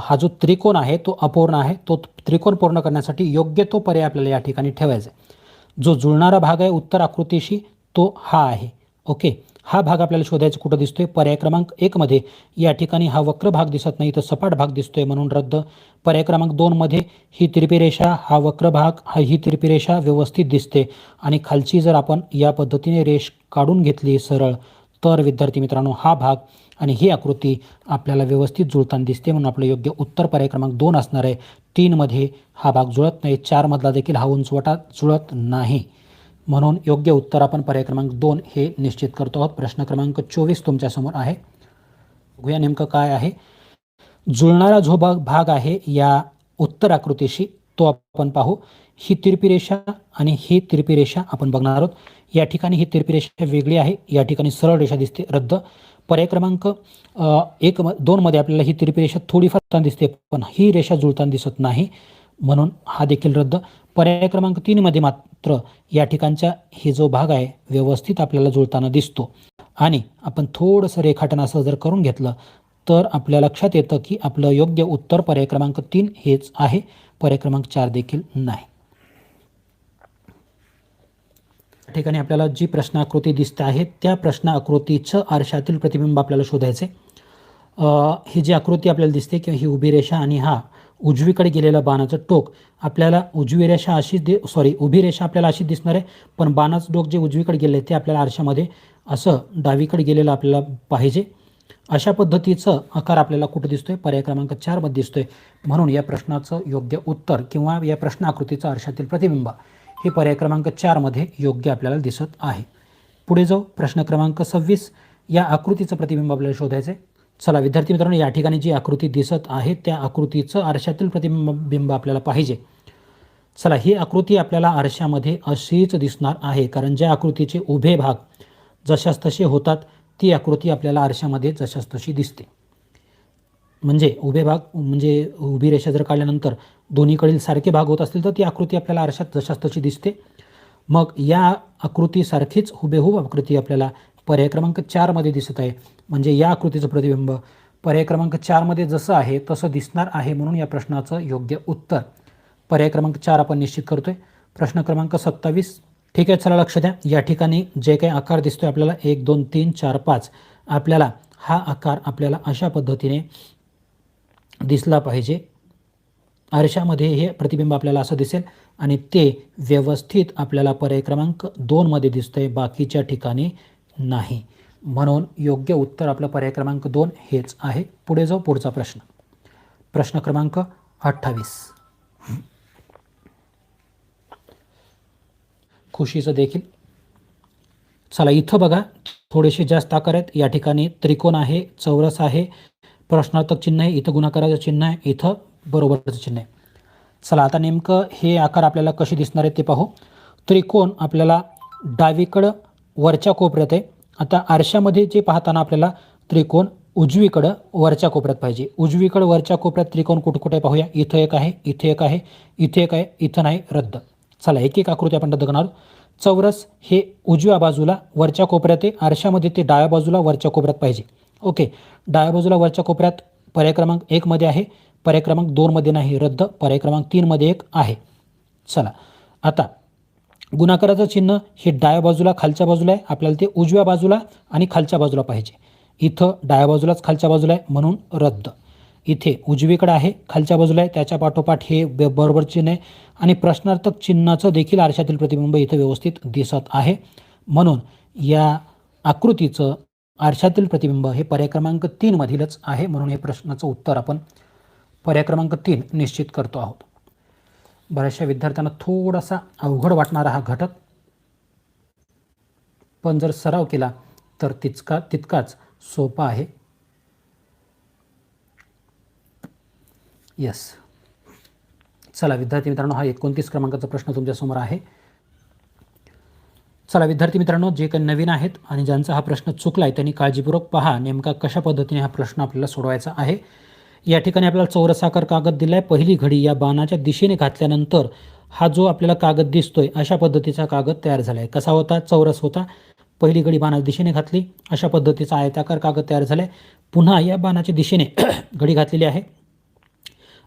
Speaker 1: हा जो त्रिकोण आहे तो अपूर्ण आहे. तो त्रिकोण पूर्ण करण्यासाठी योग्य तो पर्याय आपल्याला या ठिकाणी ठेवायचा आहे. जो जुळणारा भाग आहे उत्तर आकृतीशी तो हा आहे. ओके, हा भाग आपल्याला शोधायचा कुठं दिसतोय? पर्याय क्रमांक 1 मध्ये. या ठिकाणी हा वक्र भाग दिसत नाही तर सपाट भाग दिसतोय म्हणून रद्द. पर्याय क्रमांक 2 मध्ये ही तिरपी रेषा, हा वक्र भाग, ही तिरपी रेषा व्यवस्थित दिसते आणि खालची जर आपण या पद्धतीने रेष काढून घेतली सरळ तर विद्यार्थी मित्रांनो हा भाग आणि ही आकृती आपल्याला व्यवस्थित जुळताना दिसते. म्हणून आपलं योग्य उत्तर पर्याय क्रमांक 2 असणार आहे. 3 मध्ये हा भाग जुळत नाही, 4 मधला देखील हा उंचवटा जुळत नाही. म्हणून योग्य उत्तर आपण पर्याय क्रमांक 2 हे निश्चित करतो आहोत. प्रश्न क्रमांक 24 तुमच्यासमोर आहे. बघूया नेमकं काय आहे. जुळणारा जो भाग आहे या उत्तर आकृतीशी तो आपण पाहू. ही तिरपी रेषा आणि ही तिरपी रेषा आपण बघणार आहोत. या ठिकाणी ही तिरपी रेषा वेगळी आहे, या ठिकाणी सरळ रेषा दिसते, रद्द. पर्याय क्रमांक 2 मध्ये आपल्याला ही तिरपी रेषा थोडीफार जुळताना दिसते पण ही रेषा जुळताना दिसत नाही म्हणून हा देखील रद्द. पर्याय क्रमांक 3 मध्ये मात्र या ठिकाणचा हे जो भाग आहे व्यवस्थित आपल्याला जुळताना दिसतो आणि आपण थोडंसं रेखाटन असं जर करून घेतलं तर आपल्या लक्षात येतं की आपलं योग्य उत्तर पर्याय क्रमांक 3 हेच आहे. पर्याय क्रमांक 4 देखील नाही. या ठिकाणी आपल्याला जी प्रश्न आकृती दिसते आहे त्या प्रश्न आकृतीचं आरशातील प्रतिबिंब आपल्याला शोधायचे. ही जी आकृती आपल्याला दिसते किंवा ही उभी रेषा आणि हा उजवीकडे गेलेला बाणाचं टोक आपल्याला उभी रेषा आपल्याला अशी दिसणार आहे, पण बाणाचं टोक जे उजवीकडे गेले ते आपल्याला आरशामध्ये असं डावीकडे गेलेलं आपल्याला पाहिजे. अशा पद्धतीचं आकार आपल्याला कुठं दिसतोय? पर्याय क्रमांक 4 मध्ये दिसतोय. म्हणून या प्रश्नाचं योग्य उत्तर किंवा या प्रश्न आकृतीचं आरशातील प्रतिबिंब हे पर्याय क्रमांक 4 मध्ये योग्य आपल्याला दिसत आहे. पुढे जाऊ. प्रश्न क्रमांक 26. या आकृतीचं प्रतिबिंब आपल्याला शोधायचं आहे. चला विद्यार्थी मित्रांनो, या ठिकाणी जी आकृती दिसत आहे त्या आकृतीचं आरशातील प्रतिबिंब आपल्याला पाहिजे. चला, ही आकृती आपल्याला आरशामध्ये अशीच दिसणार आहे, कारण ज्या आकृतीचे उभे भाग जशास तसे होतात ती आकृती आपल्याला आरशामध्ये जशास तशी दिसते. म्हणजे उभे भाग म्हणजे उभी रेषा जर काढल्यानंतर दोन्हीकडील सारखे भाग होत असतील तर ती आकृती आपल्याला आरशात जशास तशी दिसते. मग या आकृतीसारखीच हुबेहूब आकृती आपल्याला पर्याय क्रमांक 4 मध्ये दिसत आहे. म्हणजे या आकृतीचं प्रतिबिंब पर्याय क्रमांक 4 मध्ये जसं आहे तसं दिसणार आहे. म्हणून या प्रश्नाचं योग्य उत्तर पर्याय क्रमांक 4 आपण निश्चित करतोय. प्रश्न क्रमांक 27. ठीक आहे, चला लक्ष द्या. या ठिकाणी जे काही आकार दिसतोय आपल्याला 1 2 3 4 5 आपल्याला हा आकार आपल्याला अशा पद्धतीने दिसला पाहिजे. आरशामध्ये हे प्रतिबिंब आपल्याला असं दिसेल आणि ते व्यवस्थित आपल्याला पर्याय क्रमांक 2 मध्ये दिसतंय, बाकीच्या ठिकाणी नाही. म्हणून योग्य उत्तर आपलं पर्याय क्रमांक 2 हेच आहे. पुढे जाऊ. पुढचा प्रश्न. प्रश्न क्रमांक 28. खुशीचं देखील. चला इथं बघा थोडेसे जास्त आकार आहेत. या ठिकाणी त्रिकोण आहे, चौरस आहे, प्रश्नार्थक चिन्ह आहे, इथं गुणाकाराचं चिन्ह आहे, इथं बरोबरचं चिन्ह आहे. चला आता नेमकं हे आकार आपल्याला कसे दिसणार आहेत ते पाहू. त्रिकोण आपल्याला डावीकडं वरच्या कोपऱ्यात आहे. आता आरशामध्ये जे पाहताना आपल्याला त्रिकोण उजवीकडं वरच्या कोपऱ्यात पाहिजे. उजवीकडं वरच्या कोपऱ्यात त्रिकोण कुठं कुठे पाहूया. इथं एक आहे, इथे एक आहे, इथे एक आहे, इथं नाही, रद्द. चला एक एक आकृती आपण रद्द करणार. चौरस हे उजव्या बाजूला वरच्या कोपऱ्यात आहे, आरशामध्ये ते डाव्या बाजूला वरच्या कोपऱ्यात पाहिजे. ओके, डाव्या बाजूला वरच्या कोपऱ्यात पर्याय क्रमांक 1 मध्ये आहे, पर्याय क्रमांक 2 मध्ये नाही, रद्द. पर्याय क्रमांक 3 मध्ये एक आहे. चला आता गुणाकाराचं चिन्ह हे डाव्या बाजूला खालच्या बाजूला आहे, आपल्याला ते उजव्या बाजूला आणि खालच्या बाजूला पाहिजे. इथं डाव्या बाजूलाच खालच्या बाजूला आहे म्हणून रद्द. इथे उजवीकडे आहे खालच्या बाजूला आहे, त्याच्या पाठोपाठ हे बरोबर चिन्ह आहे आणि प्रश्नार्थक चिन्हाचं देखील आरशातील प्रतिबिंब इथं व्यवस्थित दिसत आहे म्हणून या आकृतीचं आरशातील प्रतिबिंब हे पर्याय क्रमांक 3 मधीलच आहे म्हणून हे प्रश्नाचं उत्तर आपण पर्याय क्रमांक 3 निश्चित करतो आहोत. बऱ्याचशा विद्यार्थ्यांना थोडासा अवघड वाटणारा हा घटक, पण जर सराव केला तर तितकाच सोपा आहे. यस. चला विद्यार्थी मित्रांनो, हा 29 क्रमांकाचा प्रश्न तुमच्यासमोर आहे. चला विद्यार्थी मित्रांनो, जे काही नवीन आहेत आणि ज्यांचा हा प्रश्न चुकला आहे त्यांनी काळजीपूर्वक पहा नेमका कशा पद्धतीने हा प्रश्न आपल्याला सोडवायचा आहे. या ठिकाणी आपल्याला चौरसाकार कागद दिला आहे. पहिली घडी या बाणाच्या दिशेने घातल्यानंतर हा जो आपल्याला कागद दिसतोय अशा पद्धतीचा कागद तयार झाला आहे. कसा होता? चौरस होता. पहिली घडी बाणाच्या दिशेने घातली, अशा पद्धतीचा आयताकार कागद तयार झाला आहे. पुन्हा या बाणाच्या दिशेने घडी घातलेली आहे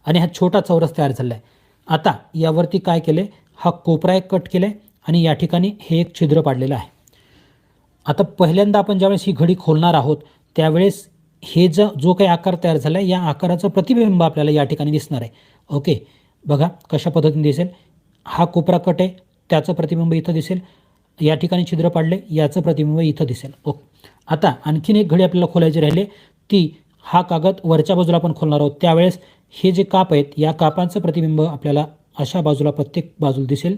Speaker 1: आणि हा छोटा चौरस तयार झाला आहे. आता यावरती काय केले? हा कोपरा एक कट केला आहे आणि या ठिकाणी हे एक छिद्र पाडलेलं आहे. आता पहिल्यांदा आपण ज्यावेळेस ही घडी खोलणार आहोत त्यावेळेस हे जो काही आकार तयार झाला आहे या आकाराचं प्रतिबिंब आपल्याला या ठिकाणी दिसणार आहे. ओके, बघा कशा पद्धतीने दिसेल. हा कोपरा कट आहे, त्याचं प्रतिबिंब इथं दिसेल. या ठिकाणी छिद्र पाडले, याचं प्रतिबिंब इथं दिसेल. ओके, आता आणखीन एक घडी आपल्याला खोलायची राहिली, ती हा कागद वरच्या बाजूला आपण खोलणार आहोत. त्यावेळेस हे जे काप आहेत या कापांचं प्रतिबिंब आपल्याला अशा बाजूला प्रत्येक बाजूला दिसेल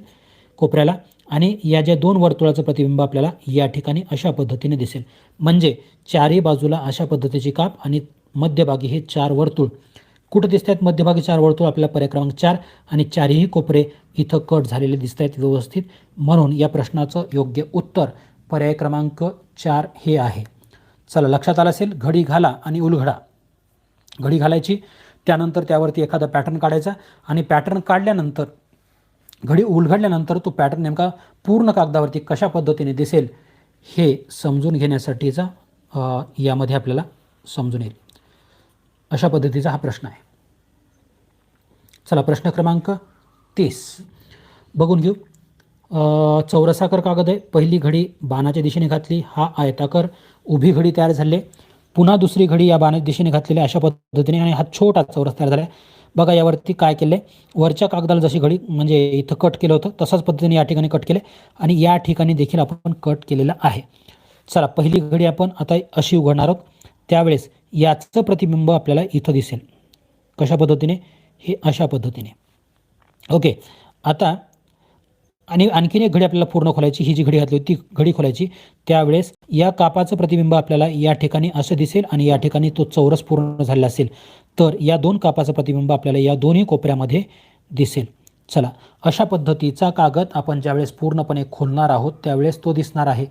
Speaker 1: कोपऱ्याला आणि या ज्या दोन वर्तुळाचं प्रतिबिंब आपल्याला या ठिकाणी अशा पद्धतीने दिसेल. म्हणजे चारही बाजूला अशा पद्धतीची काप आणि मध्यभागी हे 4 वर्तुळ. कुठं दिसत आहेत मध्यभागी 4 वर्तुळ? आपल्याला पर्याय क्रमांक 4 आणि चारही कोपरे इथं कट झालेले दिसत आहेत व्यवस्थित. म्हणून या प्रश्नाचं योग्य उत्तर पर्याय क्रमांक 4 हे आहे. चला लक्षात आलं असेल. घडी घाला आणि उलघडा. घडी घालायची, त्यानंतर त्यावरती एखादा पॅटर्न काढायचा आणि पॅटर्न काढल्यानंतर घडी उलघडल्यानंतर तो पॅटर्न नेमका पूर्ण कागदावरती कशा पद्धतीने दिसेल हे समजून घेण्यासाठीचा यामध्ये आपल्याला समजून येईल. अशा पद्धतीचा हा प्रश्न आहे. चला प्रश्न क्रमांक 30 बघून घेऊ. चौरसाकार कागद आहे. पहिली घडी बाणाच्या दिशेने घातली, हा आयताकार उभी घडी तयार झाली. पुन्हा दुसरी घडी या बाणाच्या दिशेने घातलेली अशा पद्धतीने आणि हा छोटा चौरस तयार झाला आहे. बघा यावरती काय केलं आहे, वरच्या कागदाला जशी घडी म्हणजे इथं कट केलं होतं तसाच पद्धतीने या ठिकाणी कट केले आणि या ठिकाणी देखील आपण कट केलेलं आहे. चला पहिली घडी आपण आता अशी उघडणार आहोत. त्यावेळेस याचं प्रतिबिंब आपल्याला इथं दिसेल. कशा पद्धतीने? हे अशा पद्धतीने. ओके, आता आणि आणखीन एक घडी आपल्याला पूर्ण खोलायची. ही जी घडी घातली होती ती घडी खोलायची. त्यावेळेस या कापाचं प्रतिबिंब आपल्याला या ठिकाणी असं दिसेल आणि या ठिकाणी तो चौरस पूर्ण झालेला असेल तर या दोन कापाचं प्रतिबिंब आपल्याला या दोन्ही कोपऱ्यामध्ये दिसेल. चला अशा पद्धतीचा कागद आपण ज्यावेळेस पूर्णपणे खोलणार आहोत त्यावेळेस तो दिसणार आहे.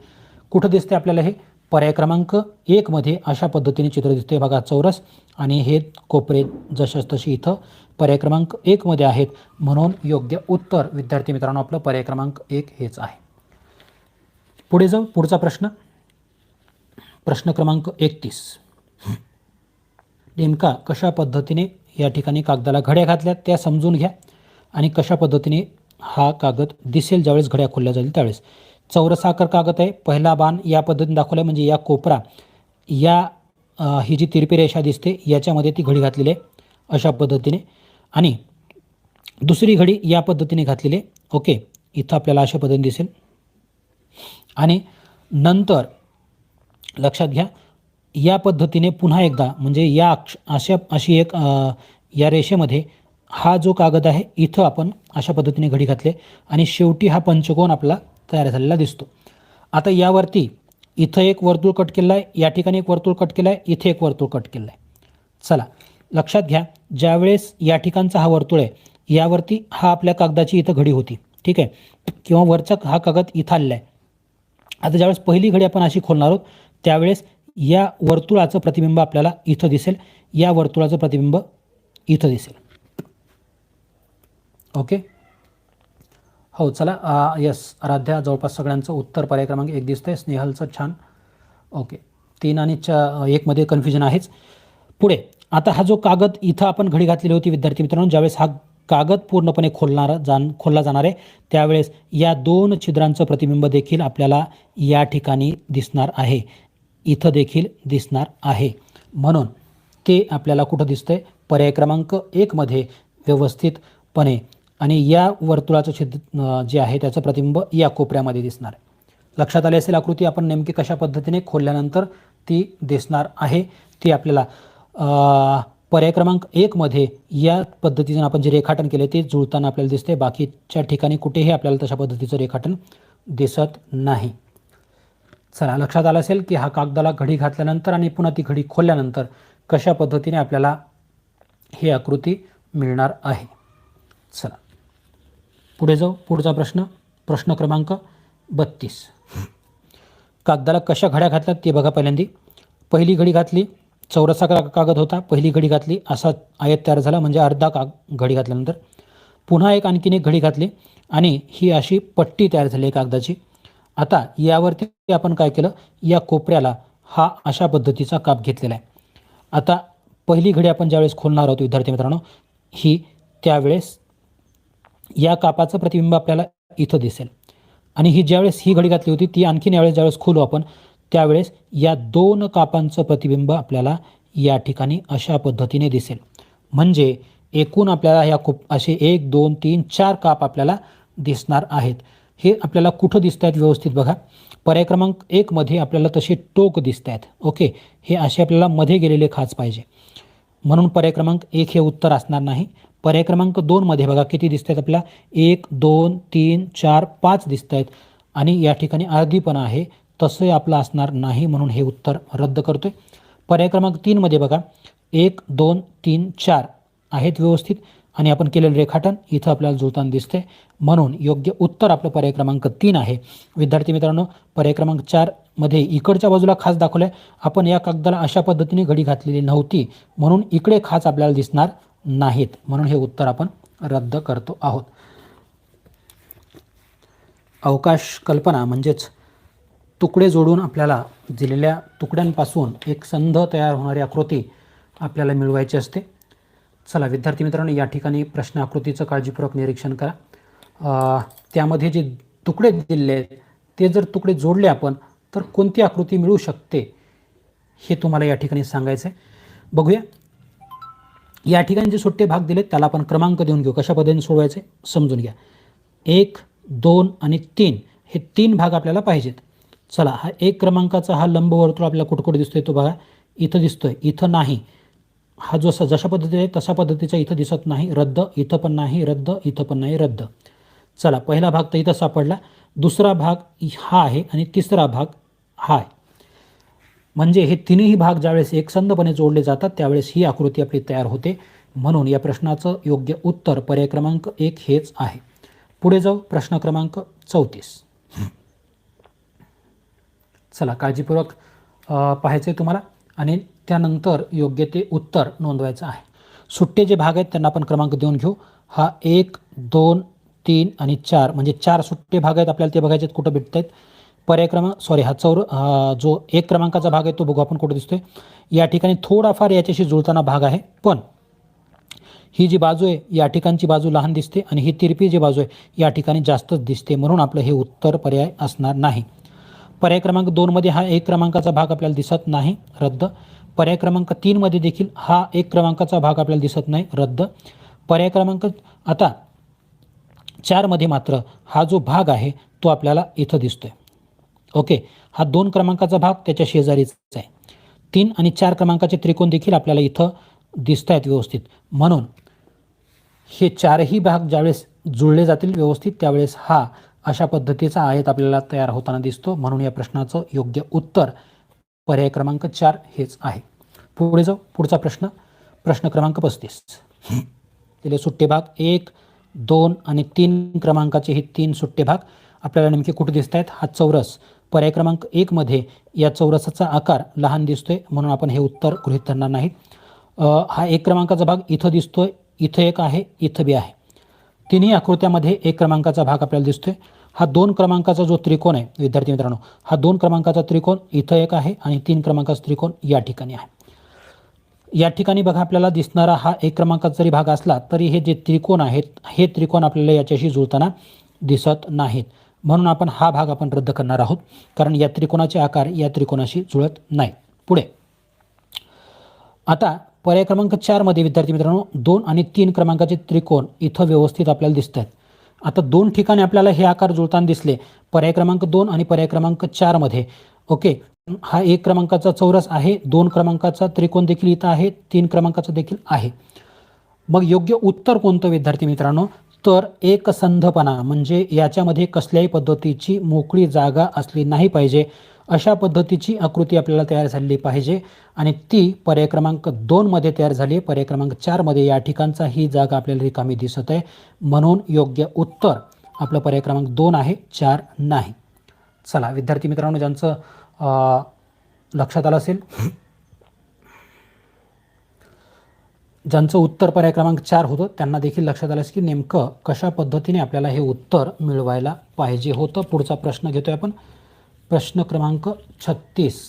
Speaker 1: कुठं दिसते आपल्याला? हे पर्याय क्रमांक 1 मध्ये अशा पद्धतीने चित्र दिसते. बघा चौरस आणि हे कोपरे जशाच तशी इथं पर्याय क्रमांक 1 मध्ये आहेत. म्हणून योग्य उत्तर विद्यार्थी मित्रांनो आपलं पर्याय क्रमांक 1 हेच आहे. पुढे जाऊ. पुढचा प्रश्न, प्रश्न क्रमांक 31. नेमका कशा पद्धतीने या ठिकाणी कागदाला घड्या घातल्यात त्या समजून घ्या आणि कशा पद्धतीने हा कागद दिसेल ज्यावेळेस घड्या खोलल्या जाईल त्यावेळेस. चौरसाकार कागद आहे. पहिला बाण या पद्धतीने दाखवला म्हणजे या कोपरा या ही जी तिरपी रेषा दिसते याच्यामध्ये ती घडी घातलेली आहे अशा पद्धतीने आणि दुसरी घडी या पद्धतीने घातलेली आहे. ओके, इथं आपल्याला अशा पद्धतीने दिसेल आणि नंतर लक्षात घ्या या पद्धतीने पुन्हा एकदा म्हणजे या अशी एक या रेषेमध्ये हा जो कागद आहे इथं आपण अशा पद्धतीने घडी घातले आणि शेवटी हा पंचकोन आपला तयार झालेला दिसतो. आता यावरती इथं एक वर्तुळ कट केलं आहे, या ठिकाणी एक वर्तुळ कट केलं आहे, इथे एक वर्तुळ कट केलं आहे. चला लक्षात घ्या, ज्यावेळेस या ठिकाणचा हा वर्तुळ आहे यावरती हा आपल्या कागदाची इथं घडी होती, ठीक आहे, किंवा वरचा हा कागद इथं आलेला आहे. आता ज्यावेळेस पहिली घडी आपण अशी खोलणार आहोत त्यावेळेस या वर्तुळाचं प्रतिबिंब आपल्याला इथं दिसेल, या वर्तुळाचं प्रतिबिंब इथं दिसेल. ओके, हो चला. यस, आराध्या जवळपास सगळ्यांचं उत्तर पर्याय क्रमांक 1 दिसतंय. स्नेहलचं छान. ओके, 3 आणि 1 मध्ये कन्फ्युजन आहेच. पुढे आता हा जो कागद इथं आपण घडी घातलेली होती विद्यार्थी मित्रांनो, ज्यावेळेस हा कागद पूर्णपणे खोलला जाणार आहे त्यावेळेस या दोन छिद्रांचं प्रतिबिंब देखील आपल्याला या ठिकाणी दिसणार आहे, इथं देखील दिसणार आहे. म्हणून ते आपल्याला कुठं दिसतंय, पर्याय क्रमांक 1 मध्ये व्यवस्थितपणे आणि या वर्तुळाचं छिद्र जे आहे त्याचं प्रतिबिंब या कोपऱ्यामध्ये दिसणार आहे. लक्षात आले असेल आकृती आपण नेमकी कशा पद्धतीने खोलल्यानंतर ती दिसणार आहे. ती आपल्याला पर्याय क्रमांक 1 मध्ये या पद्धतीने आपण जे रेखाटन केले ते जुळताना आपल्याला दिसते. बाकीच्या ठिकाणी कुठेही आपल्याला तशा पद्धतीचं रेखाटन दिसत नाही. चला, लक्षात आलं असेल की हा कागदाला घडी घातल्यानंतर आणि पुन्हा ती घडी खोलल्यानंतर कशा पद्धतीने आपल्याला ही आकृती मिळणार आहे. चला पुढे जाऊ. पुढचा प्रश्न क्रमांक 32. कागदाला कशा घड्या घातल्यात ते बघा. पहिल्यांदी पहिली घडी घातली, चौरसाकार कागद होता, पहिली घडी घातली, असा आयत तयार झाला म्हणजे अर्धा घडी घातल्यानंतर पुन्हा आणखीन एक घडी घातली आणि ही अशी पट्टी तयार झाली आहे कागदाची. आता यावरती आपण काय केलं, या कोपऱ्याला हा अशा पद्धतीचा काप घेतलेला आहे. आता पहिली घडी आपण ज्यावेळेस खोलणार आहोत विद्यार्थी मित्रांनो, ही त्यावेळेस या कापाचं प्रतिबिंब आपल्याला इथं दिसेल आणि ही ज्यावेळेस ही घडी घातली होती ती आणखीन यावेळेस ज्यावेळेस खोलू आपण त्यावेळेस या दोन कापांचं प्रतिबिंब आपल्याला या ठिकाणी अशा पद्धतीने दिसेल. म्हणजे एकूण आपल्याला या असे 1 2 3 4 काप आपल्याला दिसणार आहेत. हे आपल्याला कुठं दिसत आहेत व्यवस्थित बघा. पर्याय क्रमांक 1 मध्ये आपल्याला तसे टोक दिसत आहेत. ओके, हे असे आपल्याला मध्ये गेलेले खाच पाहिजे म्हणून पर्याय क्रमांक 1 हे उत्तर असणार नाही. पर्याय क्रमांक 2 मध्ये बघा किती दिसत आहेत आपल्याला, 1 2 3 4 5 दिसत आहेत आणि या ठिकाणी अर्धी पण आहे, तसं आपलं असणार नाही म्हणून हे उत्तर रद्द करतोय. पर्याय क्रमांक 3 मध्ये बघा 1 2 3 4 आहेत व्यवस्थित आणि आपण केलेलं रेखाटन इथं आपल्याला जुळताना दिसते म्हणून योग्य उत्तर आपलं पर्याय क्रमांक 3 आहे. विद्यार्थी मित्रांनो, पर्याय क्रमांक 4 मध्ये इकडच्या बाजूला खाच दाखवलं आहे. आपण या कागदाला अशा पद्धतीने घडी घातलेली नव्हती म्हणून इकडे खाच आपल्याला दिसणार नाहीत म्हणून हे उत्तर आपण रद्द करतो आहोत. अवकाश कल्पना म्हणजेच तुकडे जोडून आपल्याला दिलेल्या तुकड्यांपासून एक संध तयार होणारी आकृती आपल्याला मिळवायची असते. चला विद्यार्थी मित्रांनो, या ठिकाणी प्रश्न आकृतीचं काळजीपूर्वक निरीक्षण करा. त्यामध्ये जे तुकडे दिलेले आहेत ते जर तुकडे जोडले आपण तर कोणती आकृती मिळू शकते हे तुम्हाला या ठिकाणी सांगायचं आहे. बघूया. या ठिकाणी जे सुट्टे भाग दिलेत त्याला आपण क्रमांक देऊन घेऊ. कशा पद्धतीने सोडवायचे समजून घ्या. 1 2 आणि 3 हे 3 भाग आपल्याला पाहिजेत. चला, हा 1 क्रमांकाचा हा लंबवर्तुळ आपल्याला कुठे दिसतोय तो बघा. इथं दिसतोय, इथं नाही. हा जो जशा पद्धतीने आहे तशा पद्धतीचा इथं दिसत नाही, रद्द. इथं पण नाही, रद्द. इथं पण नाही, रद्द. चला, पहिला भाग तर इथं सापडला, दुसरा भाग हा आहे आणि तिसरा भाग हा आहे. म्हणजे हे तिन्ही भाग ज्यावेळेस एकसंधपणे जोडले जातात त्यावेळेस ही आकृती आपली तयार होते. म्हणून या प्रश्नाचं योग्य उत्तर पर्याय क्रमांक 1 हेच आहे. पुढे जाऊ. प्रश्न क्रमांक 34. चला, काळजीपूर्वक पाहायचं आहे तुम्हाला आणि त्यानंतर योग्य ते उत्तर नोंदवायचं आहे. सुट्टे जे भाग आहेत त्यांना आपण क्रमांक देऊन घेऊ. हा 1 2 3 आणि 4 म्हणजे 4 सुट्टे भाग आहेत आपल्याला, ते बघायचे कुठं भेटत आहेत. पर्याय क्रमांक हा जो 1 क्रमांकाचा भाग आहे तो बघू आपण कुठं दिसतोय. या ठिकाणी थोडाफार याच्याशी जुळताना भाग आहे पण ही जी बाजू आहे या ठिकाणची बाजू लहान दिसते आणि ही तिरपी जी बाजू आहे या ठिकाणी जास्तच दिसते म्हणून आपलं हे उत्तर पर्याय असणार नाही. पर्याय क्रमांक 2 मध्ये हा 1 क्रमांकाचा भाग आपल्याला दिसत नाही, रद्द. पर्याय क्रमांक 3 मध्ये देखील हा 1 क्रमांकाचा भाग आपल्याला दिसत नाही, रद्द. पर्याय क्रमांक आता 4 मध्ये मात्र हा जो भाग आहे तो आपल्याला इथं दिसतोय. ओके, हा 2 क्रमांकाचा भाग त्याच्या शेजारीच आहे. 3 आणि 4 क्रमांकाचे त्रिकोण देखील आपल्याला इथं दिसत आहेत व्यवस्थित. म्हणून हे चारही भाग ज्यावेळेस जुळले जातील व्यवस्थित त्यावेळेस हा अशा पद्धतीचा आयत आपल्याला तयार होताना दिसतो. म्हणून या प्रश्नाचं योग्य उत्तर पर्याय क्रमांक 4 हेच आहे. पुढे जाऊ. पुढचा प्रश्न क्रमांक 35. दिले सुट्टे भाग 1 2 आणि 3 क्रमांकाचे हे 3 सुट्टे भाग आपल्याला नेमके कुठे दिसत आहेत. हा चौरस पर्याय क्रमांक 1 मध्ये या चौरसाचा आकार लहान दिसतोय म्हणून आपण हे उत्तर गृहीत धरणार नाही. हा 1 क्रमांकाचा भाग इथं दिसतोय, इथं एक आहे, इथं बी आहे. तिन्ही आकृत्यामध्ये 1 क्रमांकाचा भाग आपल्याला दिसतोय. हा 2 क्रमांकाचा जो त्रिकोण आहे विद्यार्थी मित्रांनो, हा 2 क्रमांकाचा त्रिकोण इथं एक आहे आणि 3 क्रमांकाचा त्रिकोण या ठिकाणी आहे. या ठिकाणी बघा आपल्याला दिसणारा हा एक क्रमांकाचा जरी भाग असला तरी हे जे त्रिकोण आहेत हे त्रिकोण आपल्याला याच्याशी जुळताना दिसत नाहीत, म्हणून आपण हा भाग आपण रद्द करणार आहोत, कारण या त्रिकोणाचे आकार या त्रिकोणाशी जुळत नाही. पुढे आता पर्याय क्रमांक 4 मध्ये विद्यार्थी मित्रांनो 2 आणि 3 क्रमांकाचे त्रिकोण इथं व्यवस्थित आपल्याला दिसत आहेत. आता दोन ठिकाणी आपल्याला हे आकार जुळताना दिसले, पर्याय क्रमांक 2 आणि पर्याय क्रमांक 4 मध्ये. ओके, हा 1 क्रमांकाचा चौरस आहे, 2 क्रमांकाचा त्रिकोण देखील इथं आहे, 3 क्रमांकाचा देखील आहे. मग योग्य उत्तर कोणतं विद्यार्थी मित्रांनो, तर एकसंधपणा, म्हणजे याच्यामध्ये कसल्याही पद्धतीची मोकळी जागा असली नाही पाहिजे, अशा पद्धतीची आकृती आपल्याला तयार झालेली पाहिजे आणि ती पर्याय क्रमांक 2 मध्ये तयार झाली आहे. पर्याय क्रमांक 4 मध्ये या ठिकाणचा ही जागा आपल्याला रिकामी दिसत आहे, म्हणून योग्य उत्तर आपलं पर्याय क्रमांक 2 आहे, 4 नाही. चला विद्यार्थी मित्रांनो, ज्यांचं लक्षात आलं असेल, ज्यांचं उत्तर पर्याय क्रमांक 4 होतं त्यांना देखील लक्षात आलं की नेमकं कशा पद्धतीने आपल्याला हे उत्तर मिळवायला पाहिजे होतं. पुढचा प्रश्न घेतोय आपण, प्रश्न क्रमांक 36.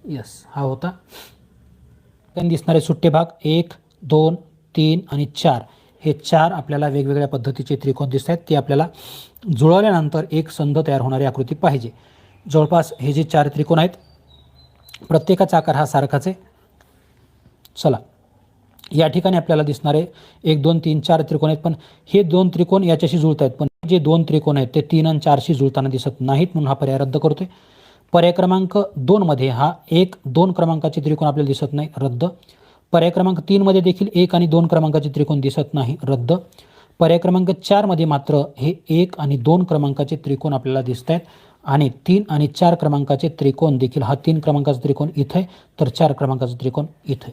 Speaker 1: यस, हा होता. त्यांनी दिसणारे सुट्टे भाग 1, 2, 3 आणि 4 हे 4 आपल्याला वेगवेगळ्या पद्धतीचे त्रिकोण दिसत आहेत. ते आपल्याला जुळवल्यानंतर एक संध तयार होणारी आकृती पाहिजे. जवळपास हे जे 4 त्रिकोण आहेत प्रत्येकाचा आकार हा सारखाच आहे. चला, या ठिकाणी आपल्याला दिसणारे 1, 2, 3, 4 त्रिकोण आहेत, पण हे 2 त्रिकोण याच्याशी जुळत आहेत, पण जे 2 त्रिकोण आहेत ते 3 आणि 4शी जुळताना दिसत नाहीत, म्हणून हा पर्याय रद्द करतोय. पर्याय क्रमांक 2 मध्ये हा 1, 2 क्रमांकाचे त्रिकोण आपल्याला दिसत नाही, रद्द. पर्याय क्रमांक 3 मध्ये देखील 1 आणि 2 क्रमांकाचे त्रिकोण दिसत नाही, रद्द. पर्याय क्रमांक 4 मध्ये मात्र हे 1 आणि 2 क्रमांकाचे त्रिकोण आपल्याला दिसत आहेत आणि 3 आणि 4 क्रमांकाचे त्रिकोण देखील, हा 3 क्रमांकाचा त्रिकोण इथे तर 4 क्रमांकाचा त्रिकोण इथे,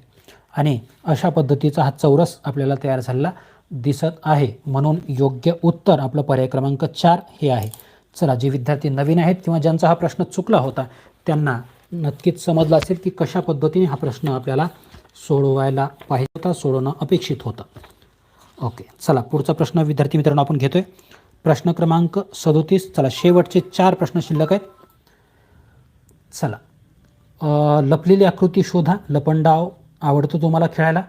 Speaker 1: आणि अशा पद्धतीचा हा चौरस आपल्याला तयार झालेला दिसत आहे, म्हणून योग्य उत्तर आपलं पर्याय क्रमांक 4 हे आहे. चला, जे विद्यार्थी नवीन आहेत किंवा ज्यांचा हा प्रश्न चुकला होता त्यांना नक्कीच समजलं असेल की कशा पद्धतीने हा प्रश्न आपल्याला सोडवायला पाहिजे होता, सोडवणं अपेक्षित होतं. ओके, चला पुढचा प्रश्न विद्यार्थी मित्रांनो आपण घेतोय, प्रश्न क्रमांक 37. चला, शेवटचे 4 प्रश्न शिल्लक आहेत. चला, लपलेली आकृती शोधा. लपंडाव आवडतो तुम्हाला खेळायला,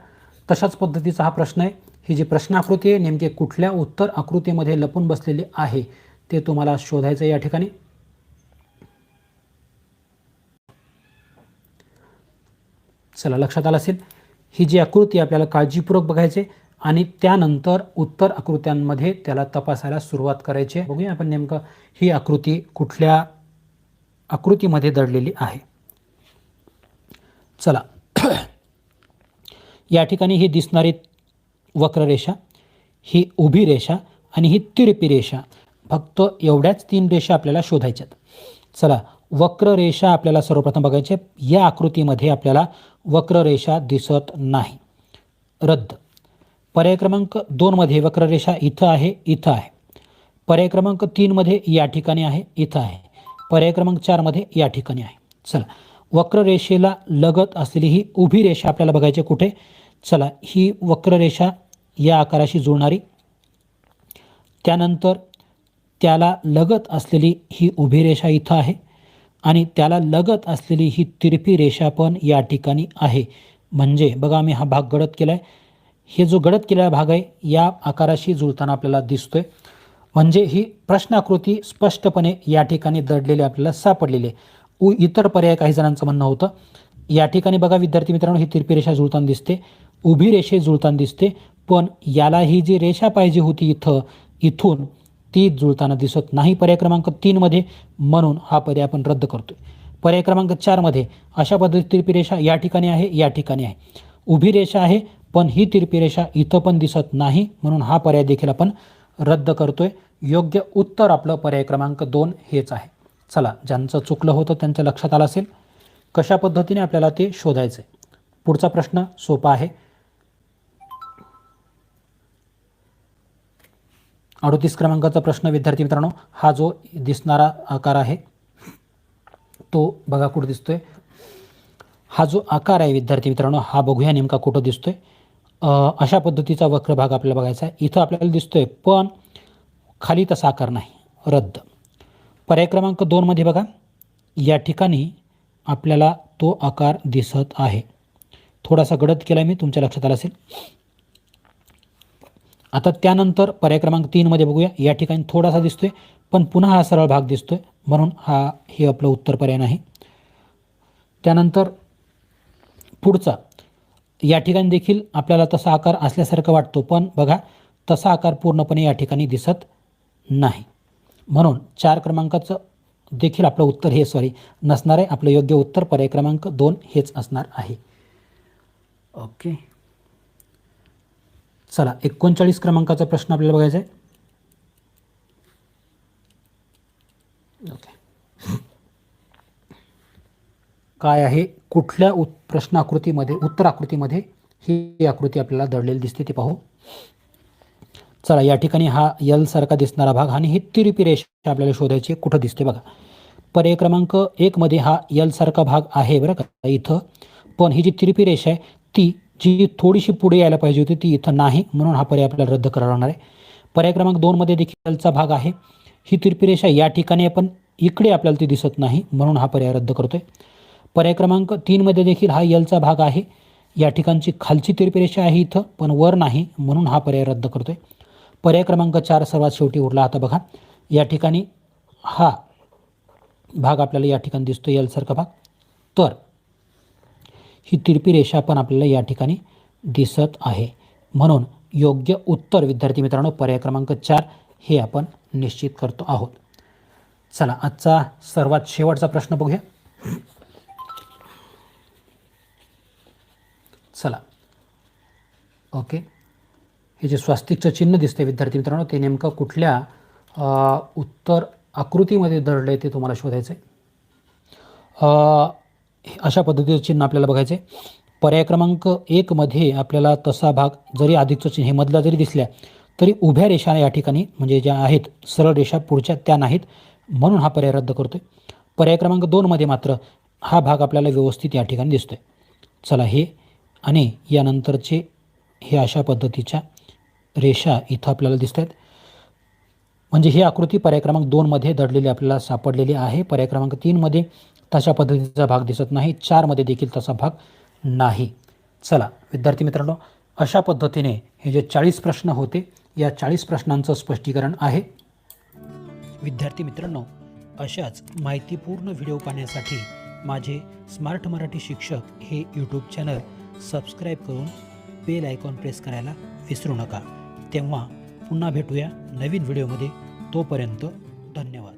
Speaker 1: तशाच पद्धतीचा हा प्रश्न आहे. ही जी प्रश्न आकृती आहे नेमके कुठल्या उत्तर आकृतीमध्ये लपून बसलेली आहे ते तुम्हाला शोधायचं आहे या ठिकाणी. चला, लक्षात आलं असेल, ही जी आकृती आपल्याला काळजीपूर्वक बघायची आणि त्यानंतर उत्तर आकृत्यांमध्ये त्याला तपासायला सुरुवात करायची. बघूया आपण नेमकं ही आकृती कुठल्या आकृतीमध्ये दडलेली आहे. चला, या ठिकाणी ही दिसणारी वक्ररेषा, ही उभी रेषा आणि ही तिरपी रेषा, फक्त एवढ्याच 3 रेषा आपल्याला शोधायच्यात. चला, वक्ररेषा आपल्याला सर्वप्रथम बघायची. या आकृतीमध्ये आपल्याला वक्ररेषा दिसत नाही, रद्द. पर्याय क्रमांक 2 मध्ये वक्ररेषा इथं आहे, इथं आहे. पर्याय क्रमांक 3 मध्ये या ठिकाणी आहे, इथं आहे. पर्याय क्रमांक 4 मध्ये या ठिकाणी आहे. चला, वक्ररेषेला लगत असलेली ही उभी रेषा आपल्याला बघायची कुठे. चला, ही वक्ररेषा या आकाराशी जुळणारी, त्यानंतर त्याला लगत असलेली ही उभी रेषा इथं आहे आणि त्याला लगत असलेली ही तिरपी रेषा पण या ठिकाणी आहे. म्हणजे बघा, आम्ही हा भाग गडद केला आहे, हे जो गडद केलेला भाग आहे या आकाराशी जुळताना आपल्याला दिसतोय, म्हणजे ही प्रश्न आकृती स्पष्टपणे या ठिकाणी दडलेली आपल्याला सापडलेली आहे. इतर पर्याय काही जणांचं म्हणणं होतं, या ठिकाणी बघा विद्यार्थी मित्रांनो, ही तिरपी रेषा जुळताना दिसते, उभी रेषे जुळताना दिसते, पण याला ही जी रेषा पाहिजे होती इथून ती जुळताना दिसत नाही पर्याय क्रमांक 3 मध्ये, म्हणून हा पर्याय आपण रद्द करतोय. पर्याय क्रमांक 4 मध्ये अशा पद्धती तिरपी रेषा या ठिकाणी आहे, या ठिकाणी आहे. उभी रेषा आहे पण ही तिरपी रेषा इथं पण दिसत नाही, म्हणून हा पर्याय देखील आपण रद्द करतोय. योग्य उत्तर आपलं पर्याय क्रमांक 2 हेच आहे. चला, ज्यांचं चुकलं होतं त्यांच्या लक्षात आलं असेल कशा पद्धतीने आपल्याला ते शोधायचं आहे. पुढचा प्रश्न सोपा आहे. 38 क्रमांकाचा प्रश्न विद्यार्थी मित्रांनो, हा जो दिसणारा आकार आहे तो बघा कुठं दिसतोय. हा जो आकार आहे विद्यार्थी मित्रांनो, हा बघूया नेमका कुठं दिसतोय. अशा पद्धतीचा वक्र भाग आपल्याला बघायचा आहे. इथं आपल्याला दिसतोय पण खाली तसा आकार नाही, रद्द. पर्याय क्रमांक 2 मध्ये बघा, या ठिकाणी आपल्याला तो आकार दिसत आहे. थोडासा गडद केला मी, तुमच्या लक्षात आलं असेल. आता त्यानंतर पर्याय क्रमांक 3 मध्ये बघूया. या ठिकाणी थोडासा दिसतोय पण पुन्हा हा सरळ भाग दिसतोय, म्हणून हे आपलं उत्तर पर्याय नाही. त्यानंतर पुढचा, या ठिकाणी देखील आपल्याला तसा आकार असल्यासारखं वाटतो, पण बघा तसा आकार पूर्णपणे या ठिकाणी दिसत नाही, म्हणून 4 क्रमांकाचं देखील आपलं उत्तर हे नसणार आहे. आपलं योग्य उत्तर पर्याय क्रमांक 2 हेच असणार आहे. ओके, चला 39 क्रमांकाचा प्रश्न आपल्याला बघायचा आहे. ओके, काय आहे, कुठल्या प्रश्न आकृतीमध्ये, उत्तर आकृतीमध्ये ही आकृती आपल्याला दडलेली दिसते ते पाहू. चला, या ठिकाणी हा यल सारखा दिसणारा भाग आणि ही तिरपी रेषा आपल्याला शोधायची, कुठं दिसते बघा. पर्याय क्रमांक 1 मध्ये हा यल सारखा भाग आहे बरं का इथं, पण ही जी तिरपी रेषा आहे ती जी थोडीशी पुढे यायला पाहिजे होती ती इथं नाही, म्हणून हा पर्याय आपल्याला रद्द करावा लागणार आहे. पर्याय क्रमांक 2 मध्ये देखील यलचा भाग आहे, ही तिरपी रेषा या ठिकाणी पण इकडे आपल्याला ती दिसत नाही, म्हणून हा पर्याय रद्द करतोय. पर्याय क्रमांक 3 मध्ये देखील हा यलचा भाग आहे, या ठिकाणची खालची तिरपी रेषा आहे इथं पण वर नाही, म्हणून हा पर्याय रद्द करतोय. पर्याय क्रमांक 4 सर्वात शेवटी उरला. आता बघा, या ठिकाणी हा भाग आपल्याला या ठिकाणी दिसतो यल सारखा भाग, तर ही तिरपी रेषा पण आपल्याला या ठिकाणी दिसत आहे, म्हणून योग्य उत्तर विद्यार्थी मित्रांनो पर्याय क्रमांक 4 हे आपण निश्चित करतो आहोत. चला, आजचा सर्वात शेवटचा प्रश्न बघूया. चला, ओके, हे जे स्वास्तिकचं चिन्ह दिसते विद्यार्थी मित्रांनो ते नेमकं कुठल्या उत्तर आकृतीमध्ये दडलं ते तुम्हाला शोधायचं आहे. अशा पद्धतीचं चिन्ह आपल्याला बघायचं आहे. पर्याय क्रमांक 1 मध्ये आपल्याला तसा भाग, जरी अधिकचं चिन्ह हे मधला जरी दिसल्या तरी उभ्या रेषा या ठिकाणी म्हणजे ज्या आहेत सरळ रेषा पुढच्या त्या नाहीत, म्हणून हा पर्याय रद्द करतोय. पर्याय क्रमांक 2 मध्ये मात्र हा भाग आपल्याला व्यवस्थित या ठिकाणी दिसतोय. चला, हे आणि यानंतरचे हे अशा पद्धतीच्या रेषा इथं आपल्याला दिसत आहेत, म्हणजे ही आकृती पर्याय क्रमांक 2 मध्ये दडलेली आपल्याला सापडलेली आहे. पर्याय क्रमांक 3 मध्ये तशा पद्धतीचा भाग दिसत नाही, 4 मध्ये देखील तसा भाग नाही. चला विद्यार्थी मित्रांनो, अशा पद्धतीने हे जे 40 प्रश्न होते या 40 प्रश्नांचं स्पष्टीकरण आहे. विद्यार्थी मित्रांनो, अशाच माहितीपूर्ण व्हिडिओ पाहण्यासाठी माझे स्मार्ट मराठी शिक्षक हे यूट्यूब चॅनल सबस्क्राईब करून बेल आयकॉन प्रेस करायला विसरू नका. तेव्हा पुन्हा भेटूया नवीन व्हिडिओमध्ये. तोपर्यंत धन्यवाद.